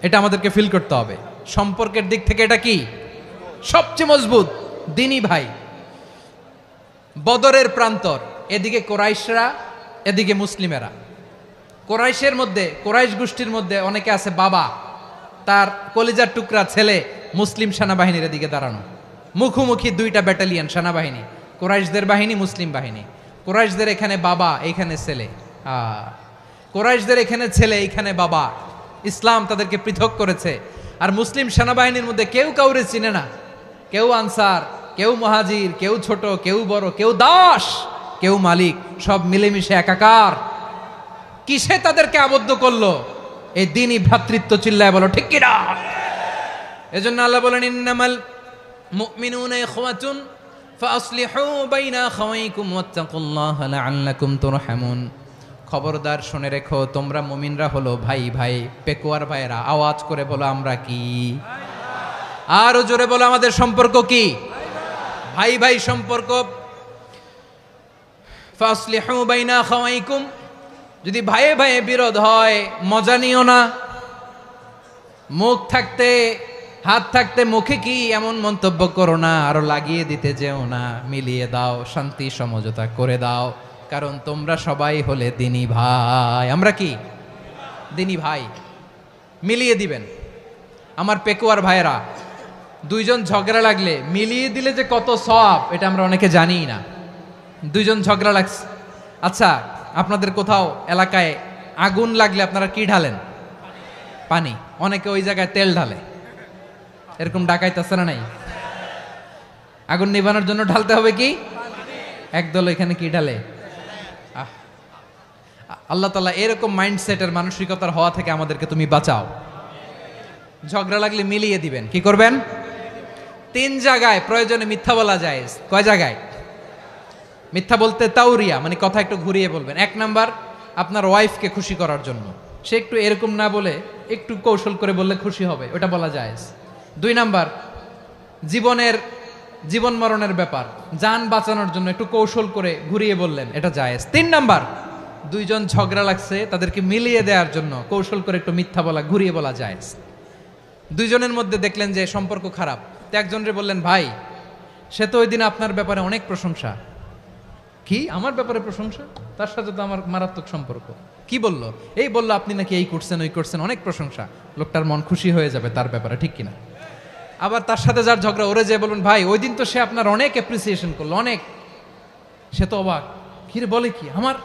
এটা আমাদেরকে ফিল করতে হবে। সম্পর্কের দিক থেকে এটা কি? সবচেয়ে মজবুত, দ্বীনি ভাই। বদরের প্রান্তর, এদিকে কোরাইশরা, এদিকে মুসলিমেরা। কোরাইশের মধ্যে, কোরাইশ গোষ্ঠীর মধ্যে অনেকে আছে বাবা, তার কলিজার টুকরা ছেলে মুসলিম সেনাবাহিনীর দিকে দাঁড়ানো, মুখোমুখি দুইটা ব্যাটালিয়ন সেনাবাহিনী, কোরাইশদের বাহিনী, মুসলিম বাহিনী। কোরাইশদের এখানে বাবা, এইখানে ছেলে। কোরাইশদের এখানে ছেলে, এইখানে বাবা। ইসলাম তাদেরকে পৃথক করেছে। আর মুসলিম সেনাবাহিনীর মধ্যে কেউ কাউরে চিনে না, কেউ আনসার, কেউ মুহাজির, কেউ ছোট, কেউ বড়, কেউ দাস, কেউ মালিক, সব মিলেমিশে একাকার। কিসে তাদেরকে আবদ্ধ করলো? এই দ্বীনি ভ্রাতৃত্ব। চিল্লায় বলো ঠিক কিনা? এজন্য আল্লাহ বলেন, ইন্নামাল মুমিনুনা ইখওয়াতুন ফাসলিহু বাইনা আখাওয়াইকুম ওয়াত্তাকুল্লাহা লাআল্লাকুম তুরহামুন। খবরদার শুনে রেখো, তোমরা মুমিনরা হলো ভাই ভাই, পেকুয়ার ভাইরা। আওয়াজ করে বলো আমরা কি? আরো জোরে বলো আমাদের সম্পর্ক কি? ভাই ভাই সম্পর্ক। ফাসলিহু বাইনা আখাওয়াইকুম, যদি ভাইয়ে ভাইয়ে বিরোধ হয় মজা নিও না। মুখ থাকতে হাত থাকতে মুখে কি এমন মন্তব্য করো না, আরো লাগিয়ে দিতে যেও না। মিলিয়ে দাও, শান্তি সমঝোতা করে দাও, কারণ তোমরা সবাই হলে দ্বীনি ভাই। আমরা কি? দ্বীনি ভাই। মিলিয়ে দিবেন। আমার পেকুয়ার ভাইয়েরা, দুইজন ঝগড়া লাগলে মিলিয়ে দিলে যে কত সওয়াব, এটা আমরা অনেকে জানি না। দুইজন ঝগড়া লাগছে, আচ্ছা আপনাদের কোথাও এলাকায় আগুন লাগলে আপনারা কি ঢালেন? পানি। অনেকে ওই জায়গায় তেল ঢালে। এরকম ডাকাইতে আছে না নাই? আগুন নিভানোর জন্য ঢালতে হবে কি? একদল এখানে কি ঢালে? আল্লাহ তাআলা এরকম মাইন্ডসেটের মানসিকতার হওয়া থেকে আমাদেরকে তুমি বাঁচাও। ঝগড়া লাগলে মিলিয়ে দিবেন। কি করবেন? 3 জায়গায় প্রয়োজনে মিথ্যা বলা যায়। কয় জায়গায় মিথ্যা বলতে? তাউরিয়া, মানে কথা একটু ঘুরিয়ে বলবেন। 1 নাম্বার, আপনার ওয়াইফকে খুশি করার জন্য, সে একটু এরকম না বলে একটু কৌশল করে বললে খুশি হবে, ওটা বলা যায়। 2 নাম্বার, জীবন মরণের ব্যাপার, জান বাঁচানোর জন্য একটু কৌশল করে ঘুরিয়ে বললেন, এটা জায়েজ। 3 নাম্বার, দুইজন ঝগড়া লাগছে তাদেরকে মিলিয়ে দেওয়ার জন্য কৌশল করে একটু মিথ্যা বলা, ঘুরিয়ে বলা জায়েজ। দুইজনের মধ্যে দেখলেন যে সম্পর্ক খারাপ, তো একজনরে বললেন, ভাই সে তো ওই দিন আপনার ব্যাপারে অনেক প্রশংসা। কি আমার ব্যাপারে প্রশংসা? তার সাথে তো আমার মারাত্মক সম্পর্ক। কি বললো? এই বললো আপনি নাকি এই করছেন ওই করছেন, অনেক প্রশংসা। লোকটার মন খুশি হয়ে যাবে তার ব্যাপারে, ঠিক কিনা? আবার তার সাথে যার ঝগড়া, ওরে যে বলুন, ভাই ওই দিন তো সে আপনার অনেক অ্যাপ্রিসিয়েশন করলো, অনেক। সে তো অবাক, কিরে বলে কি আমার?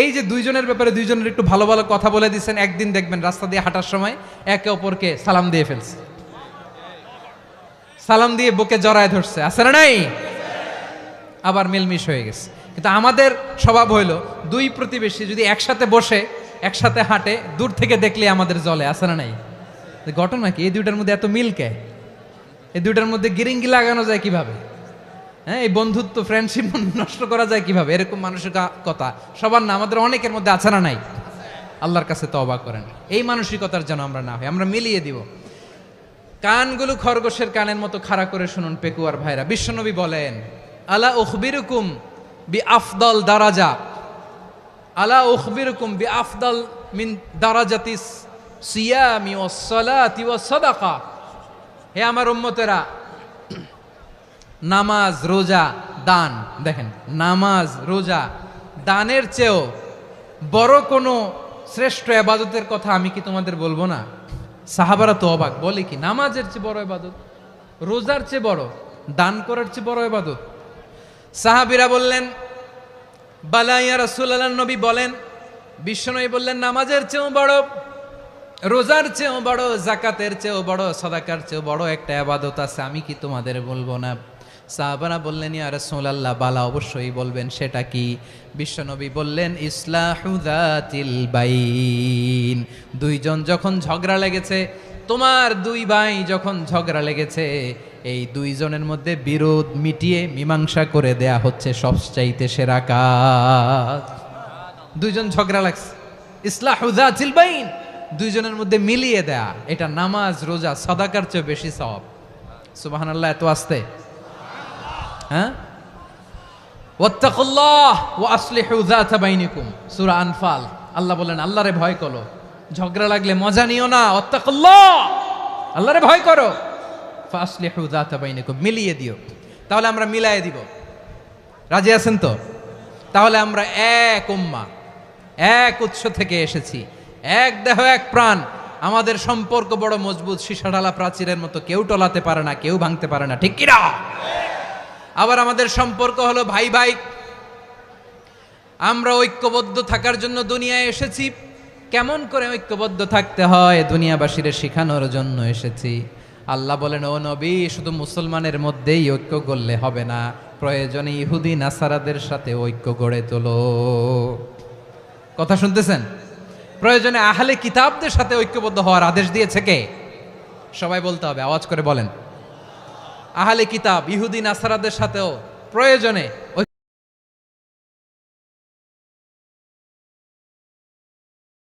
এই যে দুইজনের ব্যাপারে দুইজনের একটু ভালো ভালো কথা বলে দিচ্ছেন, একদিন দেখবেন রাস্তা দিয়ে হাঁটার সময় একে অপরকে সালাম দিয়ে ফেলছে, সালাম দিয়ে বুকে জড়ায় ধরছে, আছে না নাই? আবার মিলমিশ হয়ে গেছে। কিন্তু আমাদের স্বভাব হইল, দুই প্রতিবেশী যদি একসাথে বসে একসাথে হাঁটে, দূর থেকে দেখলে আমাদের জলে, আছে না নাই? ঘটনা কি? এই দুইটার মধ্যে এত মিল কে? এই দুইটার মধ্যে গিরিঙ্গি লাগানো যায় কিভাবে? হ্যাঁ, এই বন্ধুত্ব ফ্রেন্ডশিপ নষ্ট করা যায় কিভাবে? এরকম মানুষের কথা সবার না, আমাদের অনেকের মধ্যে আছে না নাই? আল্লাহর কাছে তওবা করেন, এই মানসিকতার যেন আমরা না হই, আমরা মিলিয়ে দিব। কানগুলো খরগোশের কানের মতো খাড়া করে শুনুন পেকুয়ার ভাইরা। বিশ্বনবী বলেন, আলা উখবিরুকুম বি আফদল দারাজা, আলা উখবিরুকুম বি আফদল মিন দারাজাতিস সিয়ামি ওয়াস সালাতি ওয়াস সাদাকা। হে আমার উম্মতেরা, নামাজ, রোজা, দান, দেখেন নামাজ, রোজা, দানের চেয়েও বড় কোনো শ্রেষ্ঠ ইবাদতের কথা আমি কি তোমাদের বলবো না? সাহাবারা তো অবাক, বলে কি নামাজের চেয়ে বড় ইবাদত, রোজার চেয়ে বড়, দান করার চেয়ে বড় ইবাদত? সাহাবীরা বললেন, বালা ইয়া রাসূলুল্লাহ। নবী বলেন, বিশ্বনবী বললেন, নামাজের চেয়েও বড়, রোজার চেয়েও বড়, যাকাতের চেয়েও বড়, সাদাকার চেয়েও বড় একটা ইবাদত আছে, আমি কি তোমাদের বলবো না? সাহাবারা বললেন, ইয়া রাসূলুল্লাহ, বালা, অবশ্যই বলবেন, সেটা কি? বিশ্বনবী বললেন, ইসলাহু যাতিল বাইন। দুইজন যখন ঝগড়া লেগেছে, তোমার দুই ভাই যখন ঝগড়া লেগেছে, এই দুইজনের মধ্যে বিরোধ মিটিয়ে মীমাংসা করে দেয়া হচ্ছে সবচাইতে সেরা কাজ। দুইজন ঝগড়া লাগছে, ইসলাহু যাতিল বাইন, দুইজনের মধ্যে মিলিয়ে দেয়া, এটা নামাজ, রোজা, সাদাকার চেয়ে বেশি সওয়াব। সুবহানাল্লাহ, এত আস্তে? হ্যাঁ, ওয়াত্তাকুল্লাহ ওয়া আসলিহু যাতা বাইনিকুম, সূরা আনফাল। আল্লাহ বলেন, আল্লাহরে ভয় করো, ঝগড়া লাগলে মজা নিও না, ওয়াত্তাকুল্লাহ, আল্লাহরে ভয় করো, ফাসলিহু যাতা বাইনিকুম, মিলিয়ে দিও। তাহলে আমরা মিলায়ে দিব, রাজি আছেন তো? তাহলে আমরা এক উম্মাহ, এক উৎস থেকে এসেছি, এক দেহ এক প্রাণ। আমাদের সম্পর্ক বড় মজবুত, সীসাঢালা প্রাচীরের মতো, কেউ টলাতে পারে না, কেউ ভাঙতে পারে না, ঠিক কিনা? আবার আমাদের সম্পর্ক হলো ভাই ভাই। আমরা ঐক্যবদ্ধ থাকার জন্য দুনিয়ায় এসেছি। কেমন করে ঐক্যবদ্ধ থাকতে হয় দুনিয়াবাসীরে শেখানোর জন্য এসেছি। আল্লাহ বলেন, ও নবী, শুধু মুসলমানের মধ্যেই ঐক্য করলে হবে না, প্রয়োজনে ইহুদি নাসারাদের সাথে ঐক্য গড়ে তোলো। কথা শুনতেছেন? প্রয়োজনে আহলে কিতাবদের সাথে ঐক্যবদ্ধ হওয়ার আদেশ দিয়েছে কে? সবাই বলতে হবে, আওয়াজ করে বলেন। আহলে কিতাব ইহুদি নাসারাদের সাথেও প্রয়োজনে